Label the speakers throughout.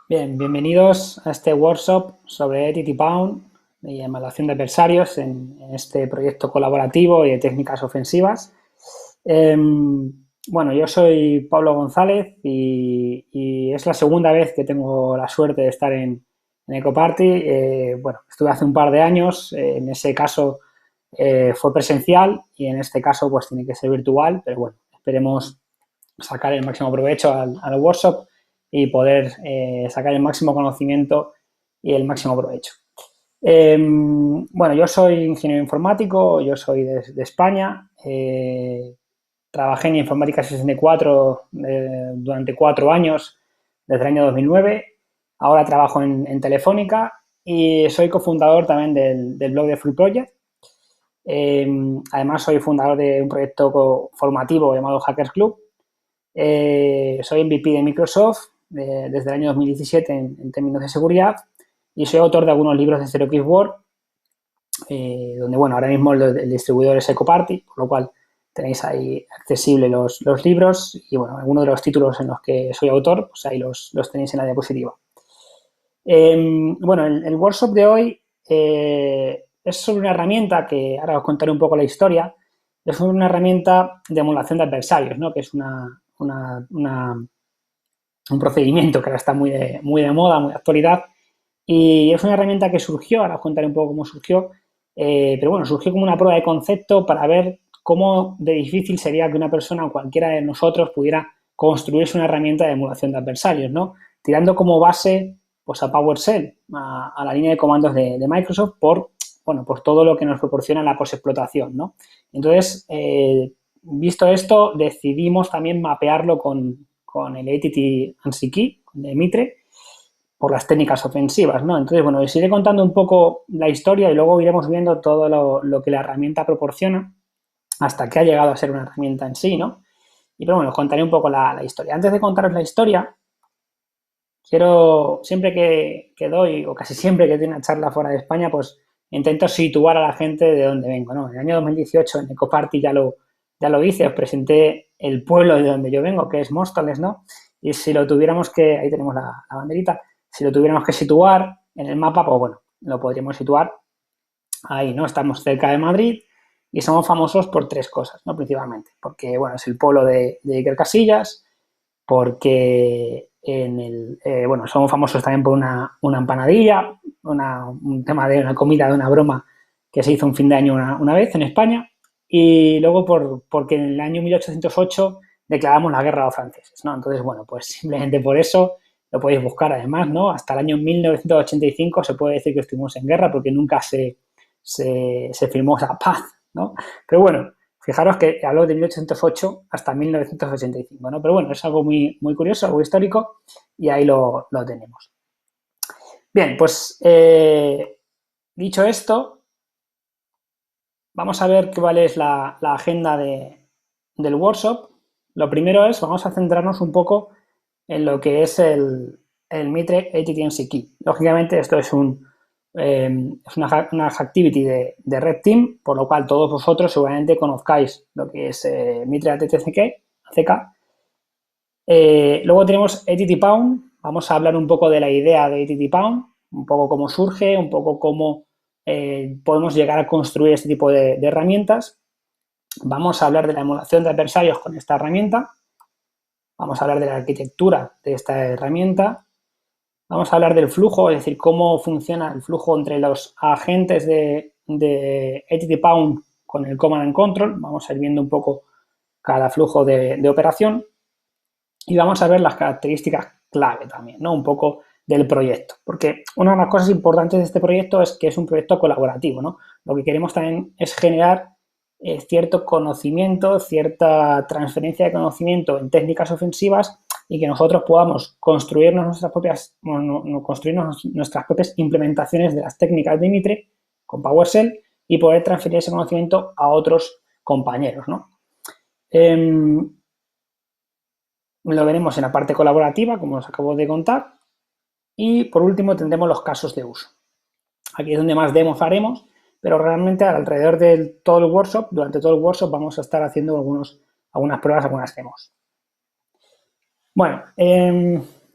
Speaker 1: Bien, bienvenidos a este workshop sobre TTPound y evaluación de adversarios en este proyecto colaborativo y de técnicas ofensivas. Bueno, yo soy Pablo González y es la segunda vez que tengo la suerte de estar en Ecoparty. Bueno, estuve hace un par de años, en ese caso fue presencial y en este caso pues tiene que ser virtual, pero bueno, esperemos sacar el máximo provecho al workshop y poder sacar el máximo conocimiento y el máximo provecho. Bueno, yo soy ingeniero informático, yo soy de España, trabajé en informática 64 durante 4 años, desde el año 2009, ahora trabajo en Telefónica y soy cofundador también del blog de Free Project. Además, soy fundador de un proyecto formativo llamado Hackers Club. Soy MVP de Microsoft desde el año 2017 en términos de seguridad y soy autor de algunos libros de Zero Knowledge World, donde, bueno, ahora mismo el distribuidor es Ecoparty, por lo cual tenéis ahí accesibles los libros y, bueno, algunos de los títulos en los que soy autor, pues ahí los tenéis en la diapositiva. Bueno, el workshop de hoy es sobre una herramienta que ahora os contaré un poco la historia. Es sobre una herramienta de emulación de adversarios, ¿no? Que es un procedimiento que ahora está muy de moda, muy de actualidad. Y es una herramienta que surgió, ahora os contaré un poco cómo surgió, pero bueno, surgió como una prueba de concepto para ver cómo de difícil sería que una persona o cualquiera de nosotros pudiera construirse una herramienta de emulación de adversarios, ¿no? Tirando como base pues a PowerShell, a la línea de comandos de Microsoft bueno, por todo lo que nos proporciona la posexplotación, ¿no? Entonces, visto esto, decidimos también mapearlo con el ATT ANSI de Mitre, por las técnicas ofensivas, ¿no? Entonces, bueno, os iré contando un poco la historia y luego iremos viendo todo lo que la herramienta proporciona hasta que ha llegado a ser una herramienta en sí, ¿no? Y pero bueno, os contaré un poco la historia. Antes de contaros la historia, siempre que doy, o casi siempre que doy una charla fuera de España, pues intento situar a la gente de dónde vengo, ¿no? En el año 2018 en Ecoparty ya lo hice, os presenté el pueblo de donde yo vengo, que es Móstoles, ¿no? Y si lo tuviéramos que, ahí tenemos la banderita, si lo tuviéramos que situar en el mapa, pues bueno, lo podríamos situar ahí, ¿no? Estamos cerca de Madrid y somos famosos por tres cosas, ¿no? Principalmente, porque, bueno, es el pueblo de Iker Casillas, porque bueno, somos famosos también por una empanadilla, un tema de una comida, de una broma que se hizo un fin de año una vez en España, y luego porque en el año 1808 declaramos la guerra a los franceses, ¿no? Entonces, bueno, pues simplemente por eso lo podéis buscar además, ¿no? Hasta el año 1985 se puede decir que estuvimos en guerra porque nunca se firmó esa paz, ¿no? Pero bueno, fijaros que habló de 1808 hasta 1985, ¿no? Pero bueno, es algo muy curioso, algo histórico, y ahí lo tenemos. Bien, pues dicho esto, vamos a ver cuál es la agenda del workshop. Lo primero vamos a centrarnos un poco en lo que es el Mitre ATT Key. Lógicamente, esto es una activity de Red Team, por lo cual todos vosotros seguramente conozcáis lo que es Mitre ATT-CK. Luego tenemos ATT-Pound. Vamos a hablar un poco de la idea de ATT-Pound, un poco cómo surge, un poco cómo podemos llegar a construir este tipo de herramientas. Vamos a hablar de la emulación de adversarios con esta herramienta. Vamos a hablar de la arquitectura de esta herramienta. Vamos a hablar del flujo, es decir, cómo funciona el flujo entre los agentes de ATT-Pound con el Command and Control. Vamos a ir viendo un poco cada flujo de operación. Y vamos a ver las características clave también, ¿no? Un poco del proyecto. Porque una de las cosas importantes de este proyecto es que es un proyecto colaborativo, ¿no? Lo que queremos también es generar cierto conocimiento, cierta transferencia de conocimiento en técnicas ofensivas y que nosotros podamos construirnos nuestras propias implementaciones de las técnicas de Mitre con PowerShell y poder transferir ese conocimiento a otros compañeros, ¿no? Lo veremos en la parte colaborativa, como os acabo de contar. Y por último tendremos los casos de uso. Aquí es donde más demos haremos, pero realmente alrededor de todo el workshop, durante todo el workshop vamos a estar haciendo algunas pruebas, algunas demos. Bueno,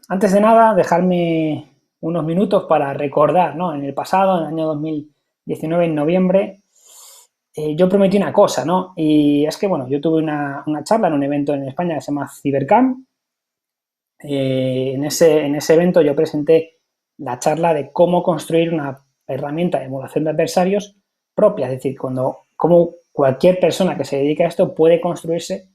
Speaker 1: antes de nada, dejarme unos minutos para recordar, ¿no? En el pasado, en el año 2019, en noviembre, yo prometí una cosa, ¿no? Y es que, bueno, yo tuve una charla en un evento en España que se llama Cybercamp. En ese evento yo presenté la charla de cómo construir una herramienta de emulación de adversarios propia, es decir, cómo cualquier persona que se dedique a esto puede construirse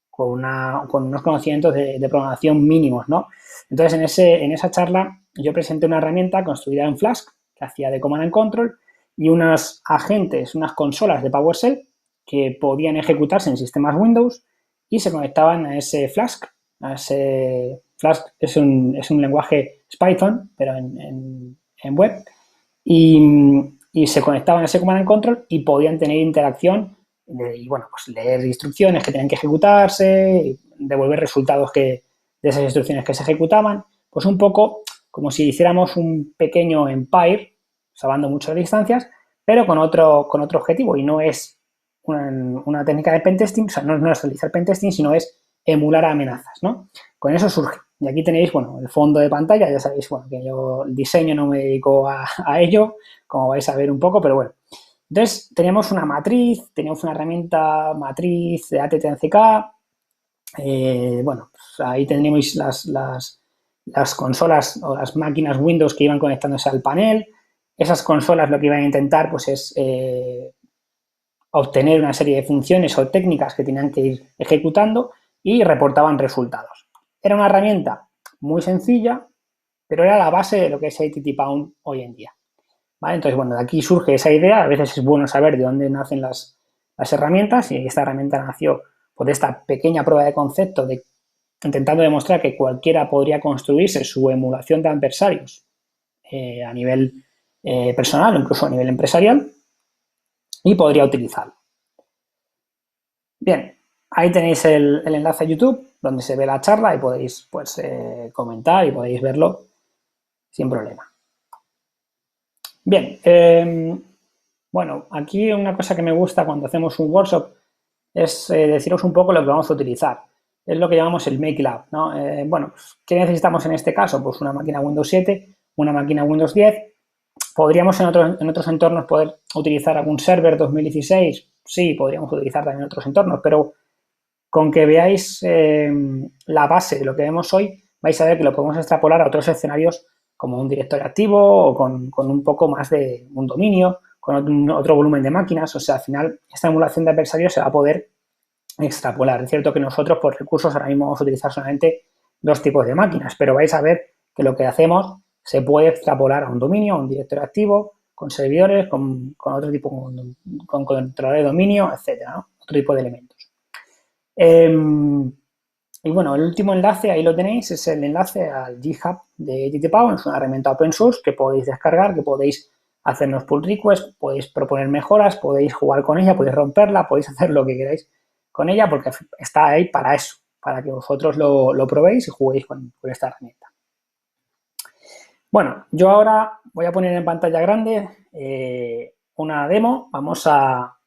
Speaker 1: con unos conocimientos de programación mínimos, ¿no? Entonces, en esa charla yo presenté una herramienta construida en Flask que hacía de command and control y unos agentes, unas consolas de PowerShell que podían ejecutarse en sistemas Windows y se conectaban a ese Flask. Flask es un lenguaje es Python, pero en web, y se conectaban a ese command and control y podían tener interacción y, bueno, pues leer instrucciones que tenían que ejecutarse, devolver resultados de esas instrucciones que se ejecutaban, pues un poco como si hiciéramos un pequeño Empire, salvando muchas distancias, pero con otro objetivo, y no es una técnica de pentesting, o sea, no es realizar pentesting, sino es emular amenazas, ¿no? Con eso surge. Y aquí tenéis, bueno, el fondo de pantalla, ya sabéis, bueno, que yo el diseño no me dedico a ello, como vais a ver un poco, pero bueno. Entonces, teníamos una herramienta matriz de ATTNCK, bueno, pues ahí tenemos las consolas o las máquinas Windows que iban conectándose al panel. Esas consolas lo que iban a intentar pues es obtener una serie de funciones o técnicas que tenían que ir ejecutando y reportaban resultados. Era una herramienta muy sencilla, pero era la base de lo que es ATT-Pound hoy en día. ¿Vale? Entonces, bueno, de aquí surge esa idea. A veces es bueno saber de dónde nacen las herramientas, y esta herramienta nació por esta pequeña prueba de concepto intentando demostrar que cualquiera podría construirse su emulación de adversarios a nivel personal o incluso a nivel empresarial y podría utilizarlo. Bien, ahí tenéis el enlace a YouTube donde se ve la charla y podéis pues, comentar y podéis verlo sin problema. Bien, bueno, aquí una cosa que me gusta cuando hacemos un workshop es deciros un poco lo que vamos a utilizar. Es lo que llamamos el Make Lab, ¿no? Bueno, ¿qué necesitamos en este caso? Pues una máquina Windows 7, una máquina Windows 10. ¿Podríamos en otros entornos poder utilizar algún server 2016? Sí, podríamos utilizar también otros entornos, pero con que veáis la base de lo que vemos hoy, vais a ver que lo podemos extrapolar a otros escenarios como un directorio activo o con un poco más de un dominio, con otro volumen de máquinas. O sea, al final, esta emulación de adversarios se va a poder extrapolar. Es cierto que nosotros, por recursos, ahora mismo vamos a utilizar solamente dos tipos de máquinas, pero vais a ver que lo que hacemos se puede extrapolar a un dominio, a un directorio activo, con servidores, con otro tipo, con controlador de dominio, etcétera, ¿no? Otro tipo de elementos. Y bueno, el último enlace, ahí lo tenéis, es el enlace al GitHub de ATT-Pound. Es una herramienta open source que podéis descargar, que podéis hacernos pull requests, podéis proponer mejoras, podéis jugar con ella, podéis romperla, podéis hacer lo que queráis con ella, porque está ahí para eso, para que vosotros lo probéis y juguéis con esta herramienta. Bueno, yo ahora voy a poner en pantalla grande una demo. Vamos a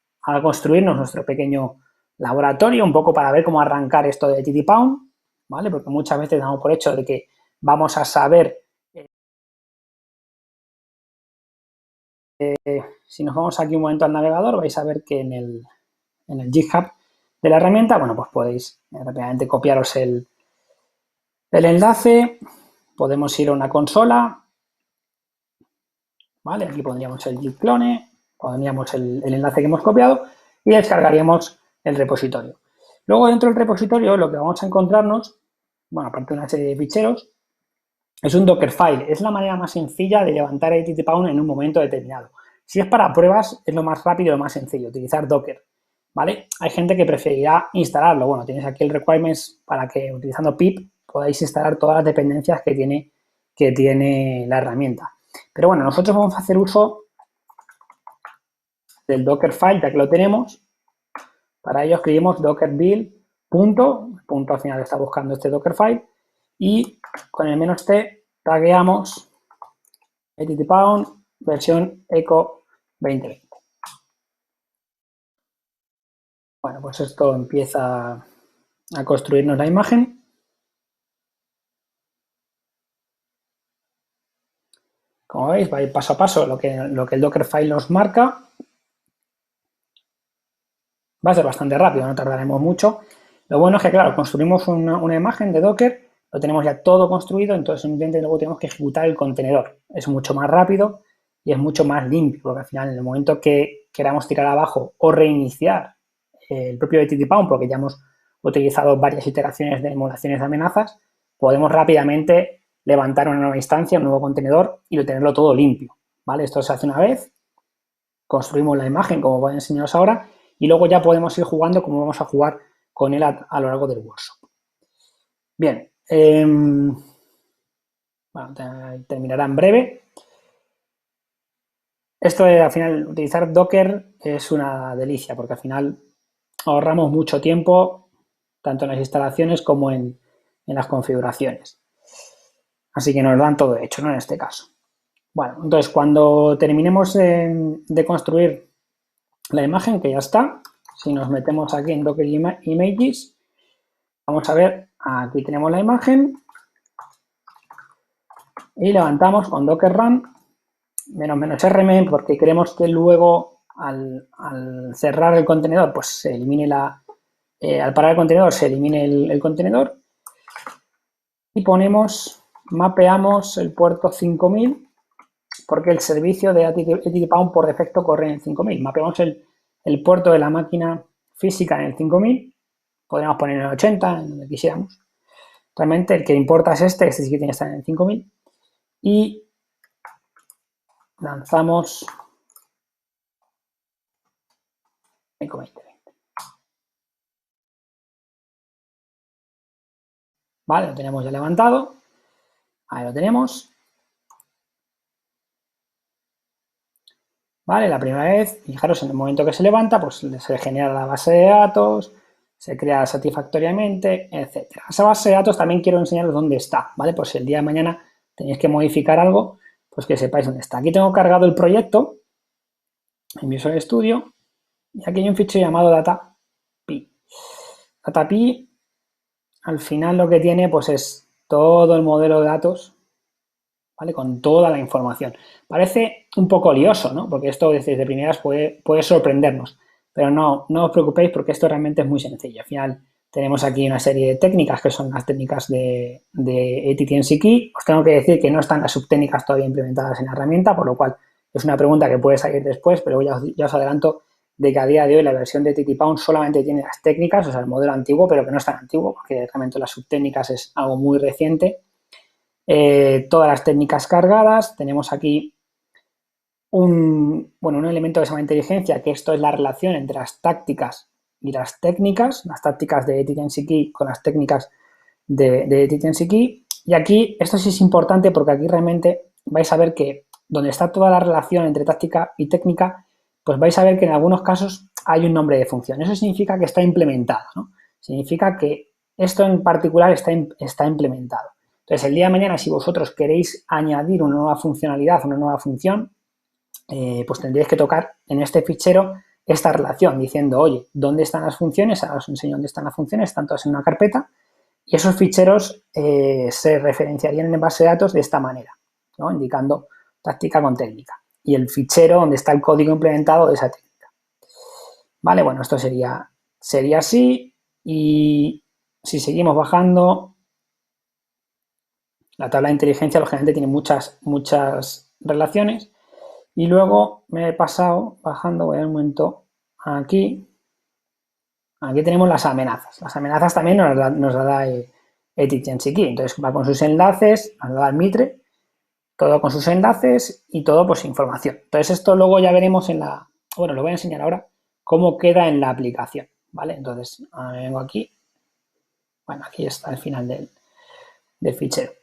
Speaker 1: construirnos nuestro pequeño laboratorio, un poco para ver cómo arrancar esto de ATT-Pound, ¿vale? Porque muchas veces damos por hecho de que vamos a saber. Si nos vamos aquí un momento al navegador, vais a ver que en el GitHub de la herramienta, bueno, pues podéis rápidamente copiaros el enlace. Podemos ir a una consola, ¿vale? Aquí pondríamos el git clone, pondríamos el enlace que hemos copiado y descargaríamos el repositorio. Luego, dentro del repositorio, lo que vamos a encontrarnos, bueno, aparte de una serie de ficheros, es un Dockerfile. Es la manera más sencilla de levantar ATT-Pound en un momento determinado. Si es para pruebas, es lo más rápido y lo más sencillo, utilizar Docker, ¿vale? Hay gente que preferirá instalarlo. Bueno, tienes aquí el requirements para que, utilizando pip, podáis instalar todas las dependencias que tiene la herramienta. Pero bueno, nosotros vamos a hacer uso del Dockerfile, ya que lo tenemos. Para ello escribimos docker build punto al final está buscando este Dockerfile, y con el -t tagueamos ATT-Pound versión eco 2020. Bueno, pues esto empieza a construirnos la imagen. Como veis, va a ir paso a paso lo que el Dockerfile nos marca. Va a ser bastante rápido, no tardaremos mucho. Lo bueno es que, claro, construimos una imagen de Docker, lo tenemos ya todo construido, entonces simplemente luego tenemos que ejecutar el contenedor. Es mucho más rápido y es mucho más limpio, porque al final, en el momento que queramos tirar abajo o reiniciar el propio ttpaun, porque ya hemos utilizado varias iteraciones de emulaciones de amenazas, podemos rápidamente levantar una nueva instancia, un nuevo contenedor y tenerlo todo limpio, ¿vale? Esto se hace una vez, construimos la imagen, como voy a enseñaros ahora, y luego ya podemos ir jugando como vamos a jugar con él a lo largo del workshop. Bien, bueno, terminará en breve. Esto de, al final, utilizar Docker es una delicia, porque al final ahorramos mucho tiempo, tanto en las instalaciones como en las configuraciones. Así que nos dan todo hecho, ¿no? En este caso. Bueno, entonces cuando terminemos de construir la imagen, que ya está, si nos metemos aquí en Docker Images, vamos a ver, aquí tenemos la imagen y levantamos con Docker Run -rm porque queremos que luego al cerrar el contenedor, pues se elimine al parar el contenedor se elimine el contenedor y mapeamos el puerto 5000 porque el servicio de ttpaun por defecto corre en el 5000. Mapeamos el puerto de la máquina física en el 5000, podríamos poner en el 80, en donde quisiéramos. Realmente el que importa es este sí que tiene que estar en el 5000 y lanzamos Eco 2020. Vale, lo tenemos ya levantado. Ahí lo tenemos. Vale, la primera vez, fijaros, en el momento que se levanta, pues se genera la base de datos, se crea satisfactoriamente, etcétera. Esa base de datos también quiero enseñaros dónde está, ¿vale? Pues si el día de mañana tenéis que modificar algo, pues que sepáis dónde está. Aquí tengo cargado el proyecto en Visual Studio y aquí hay un fichero llamado data.py. Data.py al final lo que tiene pues es todo el modelo de datos, ¿vale? Con toda la información. Parece un poco lioso, ¿no? Porque esto desde primeras puede sorprendernos, pero no os preocupéis porque esto realmente es muy sencillo. Al final tenemos aquí una serie de técnicas que son las técnicas de ATT&CKey. Os tengo que decir que no están las subtécnicas todavía implementadas en la herramienta, por lo cual es una pregunta que puede salir después, pero ya os adelanto de que a día de hoy la versión de ttpaun solamente tiene las técnicas, o sea, el modelo antiguo, pero que no es tan antiguo, porque realmente las subtécnicas es algo muy reciente. Todas las técnicas cargadas, tenemos aquí un elemento que se llama inteligencia, que esto es la relación entre las tácticas y las técnicas de ATT&CKey con las técnicas de ATT&CKey. Y aquí, esto sí es importante porque aquí realmente vais a ver que donde está toda la relación entre táctica y técnica, pues vais a ver que en algunos casos hay un nombre de función. Eso significa que está implementado, ¿no? Significa que esto en particular está implementado. Entonces, el día de mañana, si vosotros queréis añadir una nueva funcionalidad, una nueva función, pues tendréis que tocar en este fichero esta relación diciendo, oye, ¿dónde están las funciones? Ahora os enseño dónde están las funciones, están todas en una carpeta y esos ficheros se referenciarían en base de datos de esta manera, ¿no? Indicando táctica con técnica y el fichero donde está el código implementado de esa técnica. Vale, bueno, esto sería así y si seguimos bajando, la tabla de inteligencia lógicamente tiene muchas relaciones y luego me he pasado bajando, voy a un momento aquí tenemos las amenazas. Las amenazas también nos la da ATT&CKey, entonces va con sus enlaces, nos da el Mitre, todo con sus enlaces y todo pues información. Entonces esto luego ya veremos lo voy a enseñar ahora cómo queda en la aplicación, ¿vale? Entonces vengo aquí, bueno, aquí está el final del fichero.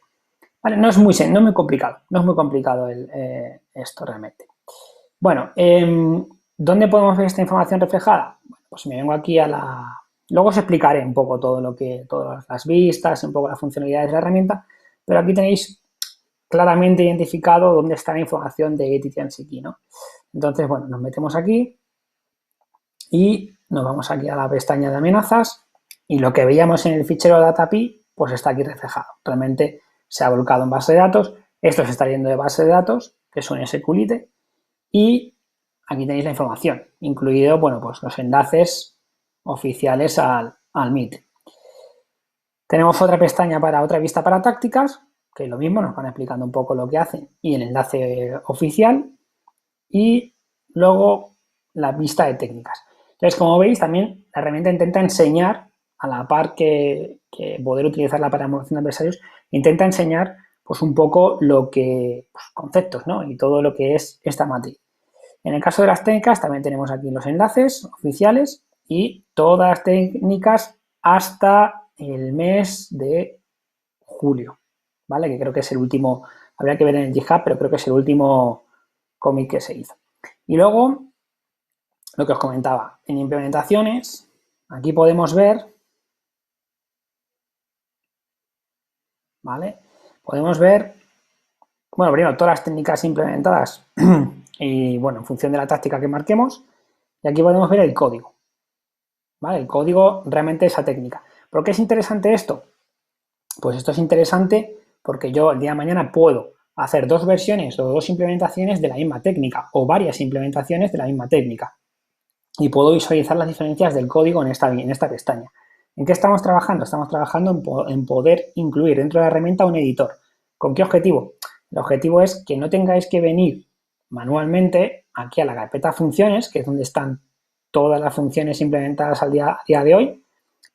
Speaker 1: Vale, no es muy complicado esto realmente. Bueno, ¿dónde podemos ver esta información reflejada? Bueno, pues me vengo aquí luego os explicaré un poco todas las vistas, un poco las funcionalidades de la herramienta, pero aquí tenéis claramente identificado dónde está la información de ATT&CKey, ¿no? Entonces, bueno, nos metemos aquí y nos vamos aquí a la pestaña de amenazas y lo que veíamos en el fichero data.py, pues está aquí reflejado. Realmente se ha volcado en base de datos, esto se está yendo de base de datos que es un SQLite, y aquí tenéis la información, incluido, bueno, pues los enlaces oficiales al Meet. Tenemos otra pestaña para otra vista para tácticas, que es lo mismo, nos van explicando un poco lo que hacen y el enlace oficial, y luego la vista de técnicas. Entonces, como veis, también la herramienta intenta enseñar, a la par que poder utilizarla para emulación de adversarios, intenta enseñar pues un poco lo que, pues, conceptos, ¿no? Y todo lo que es esta matriz. En el caso de las técnicas también tenemos aquí los enlaces oficiales y todas las técnicas hasta el mes de julio, ¿vale? Que creo que es el último, habría que ver en el GitHub, pero creo que es el último cómic que se hizo. Y luego, lo que os comentaba, en implementaciones, aquí podemos ver, ¿vale? Podemos ver, bueno, primero todas las técnicas implementadas y, bueno, en función de la táctica que marquemos, y aquí podemos ver el código, ¿vale? El código realmente esa técnica. ¿Por qué es interesante esto? Pues esto es interesante porque yo el día de mañana puedo hacer dos versiones o dos implementaciones de la misma técnica o varias implementaciones de la misma técnica y puedo visualizar las diferencias del código en esta pestaña. ¿En qué estamos trabajando? Estamos trabajando en poder incluir dentro de la herramienta un editor. ¿Con qué objetivo? El objetivo es que no tengáis que venir manualmente aquí a la carpeta funciones, que es donde están todas las funciones implementadas a día de hoy,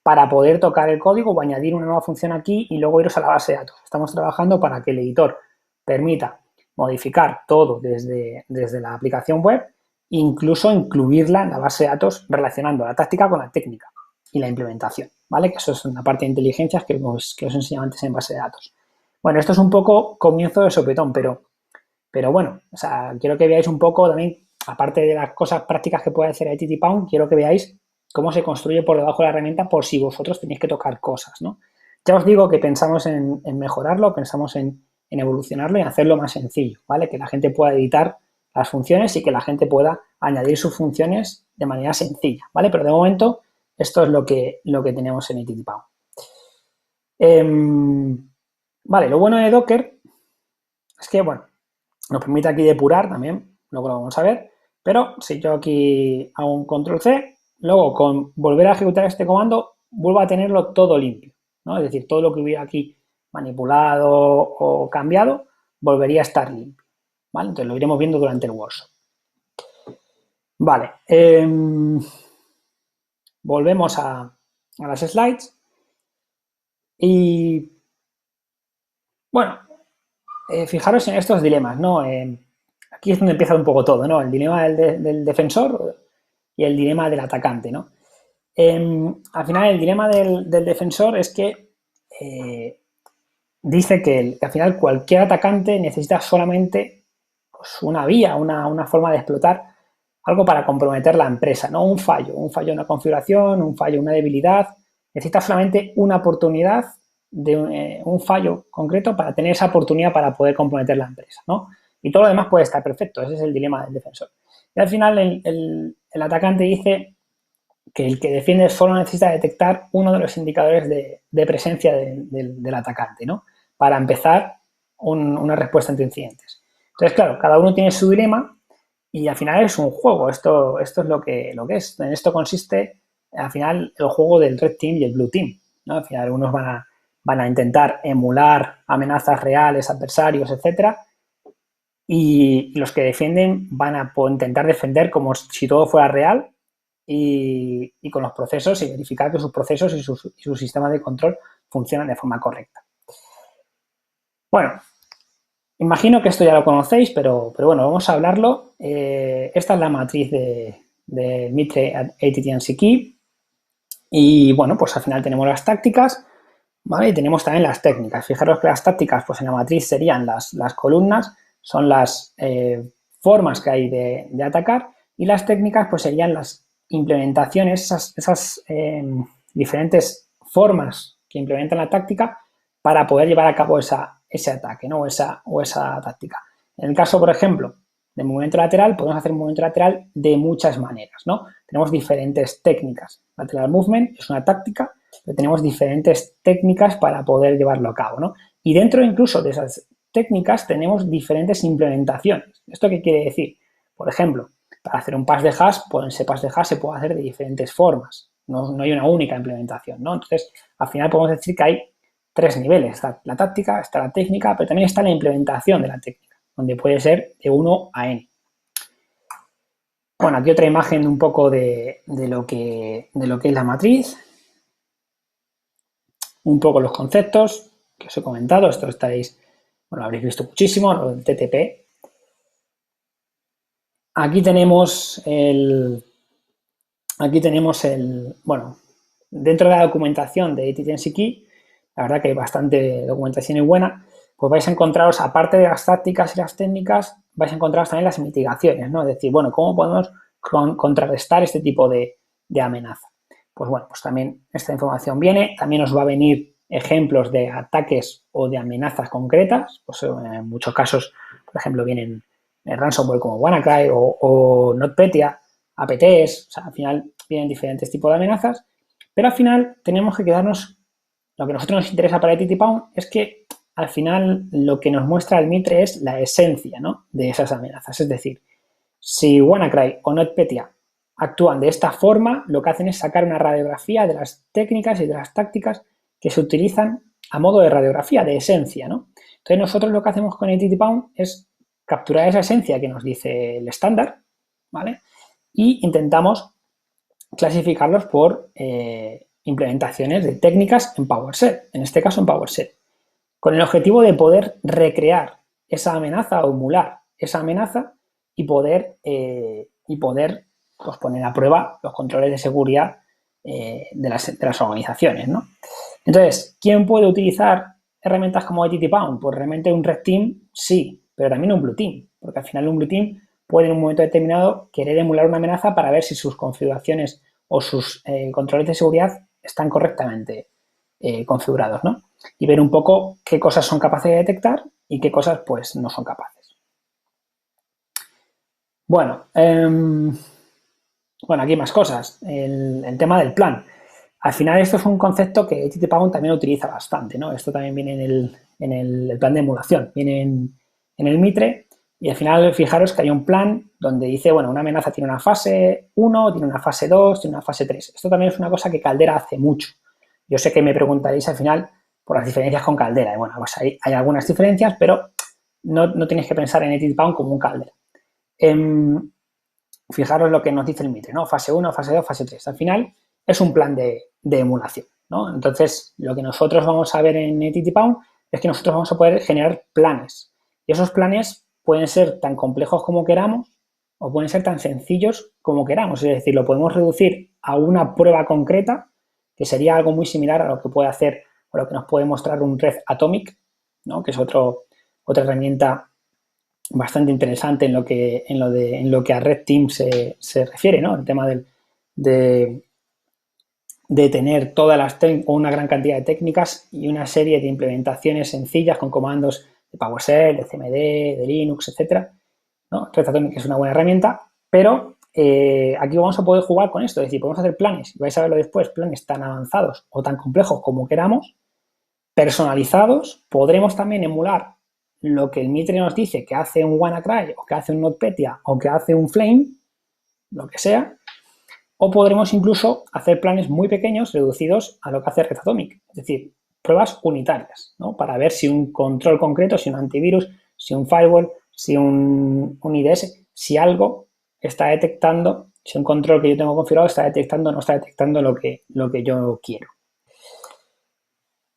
Speaker 1: para poder tocar el código o añadir una nueva función aquí y luego iros a la base de datos. Estamos trabajando para que el editor permita modificar todo desde la aplicación web, incluso incluirla en la base de datos relacionando la táctica con la técnica y la implementación, ¿vale? Que eso es una parte de inteligencias que os enseñaba antes en base de datos. Bueno, esto es un poco comienzo de sopetón, pero bueno, o sea, quiero que veáis un poco también, aparte de las cosas prácticas que puede hacer ITTPound, quiero que veáis cómo se construye por debajo de la herramienta por si vosotros tenéis que tocar cosas, ¿no? Ya os digo que pensamos en mejorarlo, pensamos en evolucionarlo y hacerlo más sencillo, ¿vale? Que la gente pueda editar las funciones y que la gente pueda añadir sus funciones de manera sencilla, ¿vale? Pero de momento esto es lo que tenemos en ITTPound. Vale, lo bueno de Docker es que, bueno, nos permite aquí depurar también, luego lo vamos a ver, pero si yo aquí hago un control C, luego con volver a ejecutar este comando, vuelvo a tenerlo todo limpio, ¿no? Es decir, todo lo que hubiera aquí manipulado o cambiado, volvería a estar limpio, ¿vale? Entonces lo iremos viendo durante el workshop. Vale, volvemos a las slides y, bueno, fijaros en estos dilemas, ¿no? Aquí es donde empieza un poco todo, ¿no? El dilema del defensor y el dilema del atacante, ¿no? Al final, el dilema del defensor es que dice que al final cualquier atacante necesita solamente, pues, una vía, una forma de explotar algo para comprometer la empresa, ¿no? Un fallo en una configuración, un fallo, una debilidad. Necesita solamente una oportunidad de un fallo concreto para tener esa oportunidad para poder comprometer la empresa, ¿no? Y todo lo demás puede estar perfecto. Ese es el dilema del defensor. Y al final el atacante dice que el que defiende solo necesita detectar uno de los indicadores de presencia del atacante, ¿no? Para empezar una respuesta ante incidentes. Entonces, claro, cada uno tiene su dilema y al final es un juego. Esto es lo que es. En esto consiste, al final, el juego del Red Team y el Blue Team, ¿no? Al final, algunos van a intentar emular amenazas reales, adversarios, etcétera, y los que defienden van a intentar defender como si todo fuera real y con los procesos y verificar que sus procesos y su sistema de control funcionan de forma correcta. Bueno, imagino que esto ya lo conocéis, pero bueno, vamos a hablarlo. Esta es la matriz de Mitre ATT&CKey Key. Y bueno, pues al final tenemos las tácticas, ¿vale? Y tenemos también las técnicas. Fijaros que las tácticas, pues en la matriz serían las columnas, son las formas que hay de atacar, y las técnicas, pues serían las implementaciones, esas diferentes formas que implementan la táctica para poder llevar a cabo ese ataque, ¿no? o esa táctica. En el caso, por ejemplo, de movimiento lateral, podemos hacer un movimiento lateral de muchas maneras, ¿no? Tenemos diferentes técnicas. Lateral movement es una táctica, pero tenemos diferentes técnicas para poder llevarlo a cabo, ¿no? Y dentro incluso de esas técnicas tenemos diferentes implementaciones. ¿Esto qué quiere decir? Por ejemplo, para hacer un pass de hash, pues ese pass de hash se puede hacer de diferentes formas. No hay una única implementación, ¿no? Entonces, al final podemos decir que hay tres niveles. Está la táctica, está la técnica, pero también está la implementación de la técnica, donde puede ser de 1 a n. Bueno, aquí otra imagen un poco de lo que es la matriz. Un poco los conceptos que os he comentado. Esto estaréis, bueno, lo habréis visto muchísimo, lo del TTP. Aquí tenemos bueno, dentro de la documentación de ATTNC Key, la verdad que hay bastante documentación y buena, pues vais a encontraros, aparte de las tácticas y las técnicas, vais a encontraros también las mitigaciones, ¿no? Es decir, bueno, ¿cómo podemos contrarrestar este tipo de amenaza? Pues bueno, pues también esta información viene, también os va a venir ejemplos de ataques o de amenazas concretas, pues en muchos casos, por ejemplo, vienen ransomware como WannaCry o NotPetya, APTs, o sea, al final vienen diferentes tipos de amenazas, pero al final tenemos que quedarnos, lo que a nosotros nos interesa para TTPound es que al final lo que nos muestra el Mitre es la esencia, ¿no?, de esas amenazas, es decir, si WannaCry o NotPetya actúan de esta forma, lo que hacen es sacar una radiografía de las técnicas y de las tácticas que se utilizan a modo de radiografía, de esencia, ¿no? Entonces nosotros lo que hacemos con ATTPound es capturar esa esencia que nos dice el estándar, ¿vale? Y intentamos clasificarlos por implementaciones de técnicas en PowerShell, en este caso en PowerShell, con el objetivo de poder recrear esa amenaza o emular esa amenaza y poder pues, poner a prueba los controles de seguridad de las organizaciones, ¿no? Entonces, ¿quién puede utilizar herramientas como ATTPound? Pues realmente un Red Team sí, pero también un Blue Team, porque al final un Blue Team puede en un momento determinado querer emular una amenaza para ver si sus configuraciones o sus controles de seguridad están correctamente configurados, ¿no? Y ver un poco qué cosas son capaces de detectar y qué cosas pues no son capaces. Bueno, aquí más cosas. El tema del plan. Al final esto es un concepto que ATTPound también utiliza bastante, ¿no? Esto también viene en el plan de emulación, viene en el Mitre y al final fijaros que hay un plan donde dice, bueno, una amenaza tiene una fase 1, tiene una fase 2, tiene una fase 3. Esto también es una cosa que Caldera hace mucho. Yo sé que me preguntaréis al final por las diferencias con Caldera. Y bueno, pues hay algunas diferencias, pero no tenéis que pensar en ATTPound como un Caldera. Fijaros lo que nos dice el Mitre, ¿no? Fase 1, fase 2, fase 3. Al final es un plan de emulación, ¿no? Entonces, lo que nosotros vamos a ver en ATTPound es que nosotros vamos a poder generar planes. Y esos planes pueden ser tan complejos como queramos o pueden ser tan sencillos como queramos. Es decir, lo podemos reducir a una prueba concreta, que sería algo muy similar a lo que puede hacer o lo que nos puede mostrar un Red Atomic, ¿no? Que es otra herramienta bastante interesante en lo que a Red Team se refiere, ¿no? El tema de tener una gran cantidad de técnicas y una serie de implementaciones sencillas con comandos de PowerShell, de CMD, de Linux, etcétera, ¿no? Red Atomic es una buena herramienta, pero aquí vamos a poder jugar con esto, es decir, podemos hacer planes, y vais a verlo después, planes tan avanzados o tan complejos como queramos, personalizados. Podremos también emular lo que el Mitre nos dice que hace un WannaCry o que hace un NotPetya o que hace un Flame, lo que sea, o podremos incluso hacer planes muy pequeños reducidos a lo que hace Red Atomic, es decir, pruebas unitarias, ¿no? Para ver si un control concreto, si un antivirus, si un firewall, si un IDS, si algo está detectando, si un control que yo tengo configurado está detectando o no está detectando lo que yo quiero.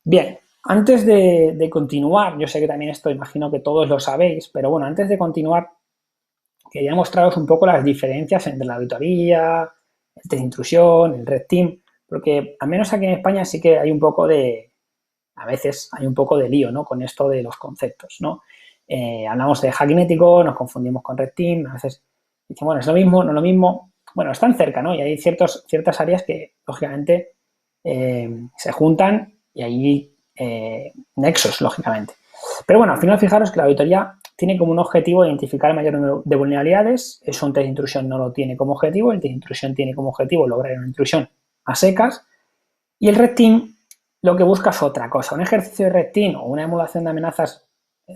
Speaker 1: Bien, antes de continuar, yo sé que también esto imagino que todos lo sabéis, pero bueno, antes de continuar, quería mostraros un poco las diferencias entre la auditoría, el test de intrusión, el Red Team, porque al menos aquí en España sí que hay un poco a veces hay un poco de lío, ¿no? Con esto de los conceptos, ¿no? Hablamos de hacking ético, nos confundimos con Red Team, a veces dicen, bueno, es lo mismo, no lo mismo. Bueno, están cerca, ¿no? Y hay ciertas áreas que, lógicamente, se juntan y hay nexos, lógicamente. Pero bueno, al final fijaros que la auditoría tiene como un objetivo identificar el mayor número de vulnerabilidades. Eso un test de intrusión no lo tiene como objetivo. El test de intrusión tiene como objetivo lograr una intrusión a secas. Y el Red Team lo que busca es otra cosa. Un ejercicio de Red Team o una emulación de amenazas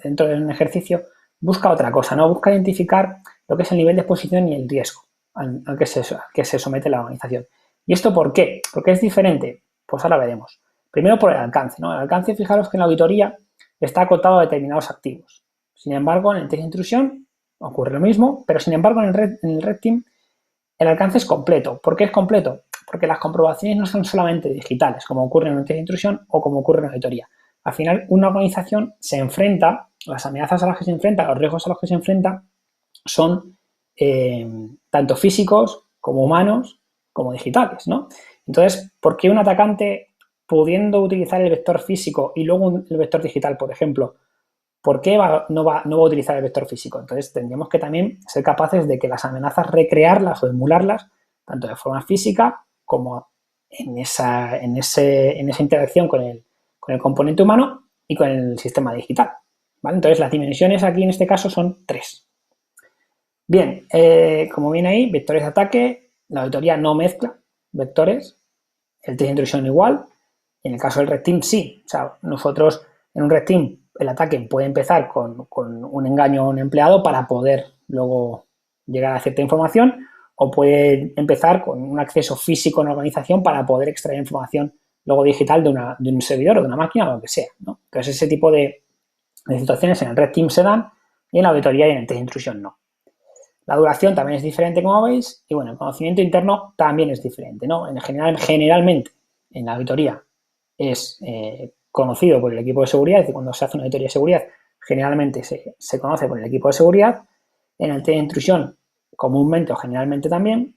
Speaker 1: dentro de un ejercicio, busca otra cosa, ¿no? Busca identificar lo que es el nivel de exposición y el riesgo al que se somete la organización. ¿Y esto por qué? ¿Por qué es diferente? Pues ahora veremos. Primero por el alcance, ¿no? El alcance, fijaros que en la auditoría está acotado a determinados activos. Sin embargo, en el test de intrusión ocurre lo mismo, pero sin embargo en el Red Team el alcance es completo. ¿Por qué es completo? Porque las comprobaciones no son solamente digitales, como ocurre en un test de intrusión o como ocurre en una auditoría. Al final, una organización se enfrenta, las amenazas a las que se enfrenta, los riesgos a los que se enfrenta, son tanto físicos como humanos como digitales, ¿no? Entonces, ¿por qué un atacante, pudiendo utilizar el vector físico y luego el vector digital, por ejemplo, ¿por qué no va a utilizar el vector físico? Entonces, tendríamos que también ser capaces de que las amenazas recrearlas o emularlas, tanto de forma física como en esa interacción con el componente humano y con el sistema digital, ¿vale? Entonces, las dimensiones aquí en este caso son 3. Bien, como viene ahí, vectores de ataque, la auditoría no mezcla vectores, el test de intrusión igual, y en el caso del Red Team sí. O sea, nosotros en un Red Team el ataque puede empezar con un engaño a un empleado para poder luego llegar a cierta información, o puede empezar con un acceso físico a una organización para poder extraer información luego digital de un servidor o de una máquina o lo que sea, ¿no? Entonces ese tipo de situaciones en el Red Team se dan y en la auditoría y en el test de intrusión no. La duración también es diferente, como veis, y bueno, el conocimiento interno también es diferente, ¿no? Generalmente, en la auditoría es conocido por el equipo de seguridad, es decir, cuando se hace una auditoría de seguridad, generalmente se conoce por el equipo de seguridad. En el test de intrusión, comúnmente o generalmente también,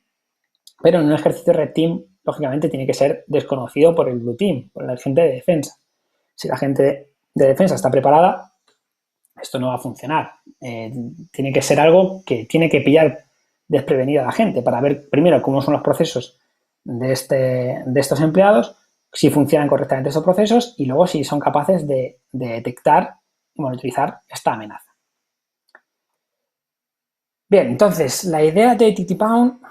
Speaker 1: pero en un ejercicio Red Team, lógicamente, tiene que ser desconocido por el Blue Team, por la gente de defensa. Si la gente de defensa está preparada, esto no va a funcionar. Tiene que ser algo que tiene que pillar desprevenida a la gente para ver primero cómo son los procesos de estos empleados, si funcionan correctamente esos procesos y luego si son capaces de detectar y monitorizar esta amenaza. Bien, entonces la idea de TTPound,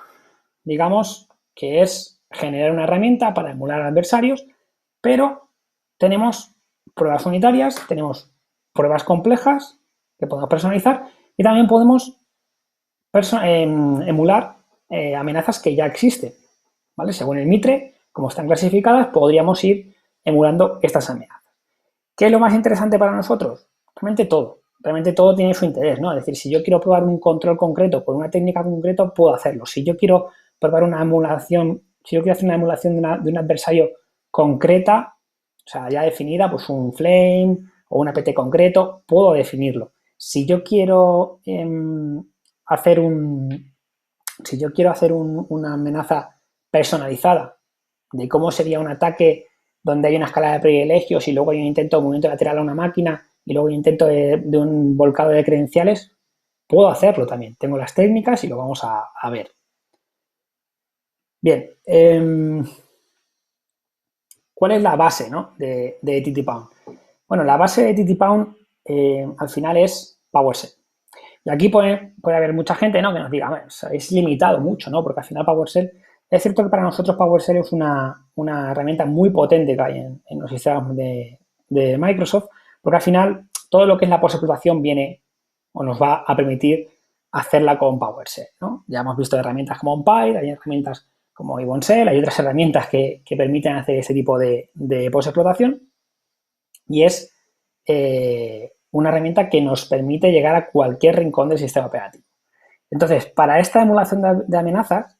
Speaker 1: digamos que es generar una herramienta para emular adversarios, pero tenemos pruebas unitarias, tenemos pruebas complejas que podemos personalizar y también podemos emular amenazas que ya existen, ¿vale? Según el Mitre, como están clasificadas, podríamos ir emulando estas amenazas. ¿Qué es lo más interesante para nosotros? Realmente todo tiene su interés, ¿no? Es decir, si yo quiero probar un control concreto con una técnica concreta, puedo hacerlo. Si yo quiero probar una emulación, si yo quiero hacer una emulación de un adversario concreta, o sea, ya definida, pues un flame o un APT concreto, puedo definirlo. Si yo quiero hacer una amenaza personalizada de cómo sería un ataque donde hay una escala de privilegios y luego hay un intento de movimiento lateral a una máquina y luego un intento de un volcado de credenciales, puedo hacerlo también. Tengo las técnicas y lo vamos a ver. Bien, ¿cuál es la base, ¿no? de TTPound? Bueno, la base de TTPound al final es PowerShell. Y aquí puede haber mucha gente, ¿no?, que nos diga, bueno, es limitado mucho, ¿no? Porque al final PowerShell, es cierto que para nosotros PowerShell es una herramienta muy potente que hay en los sistemas de Microsoft, porque al final todo lo que es la post-explotación viene o nos va a permitir hacerla con PowerShell, ¿no? Ya hemos visto herramientas como OnPy, hay herramientas como Ibonshell, hay otras herramientas que permiten hacer ese tipo de post-explotación y es una herramienta que nos permite llegar a cualquier rincón del sistema operativo. Entonces, para esta emulación de amenazas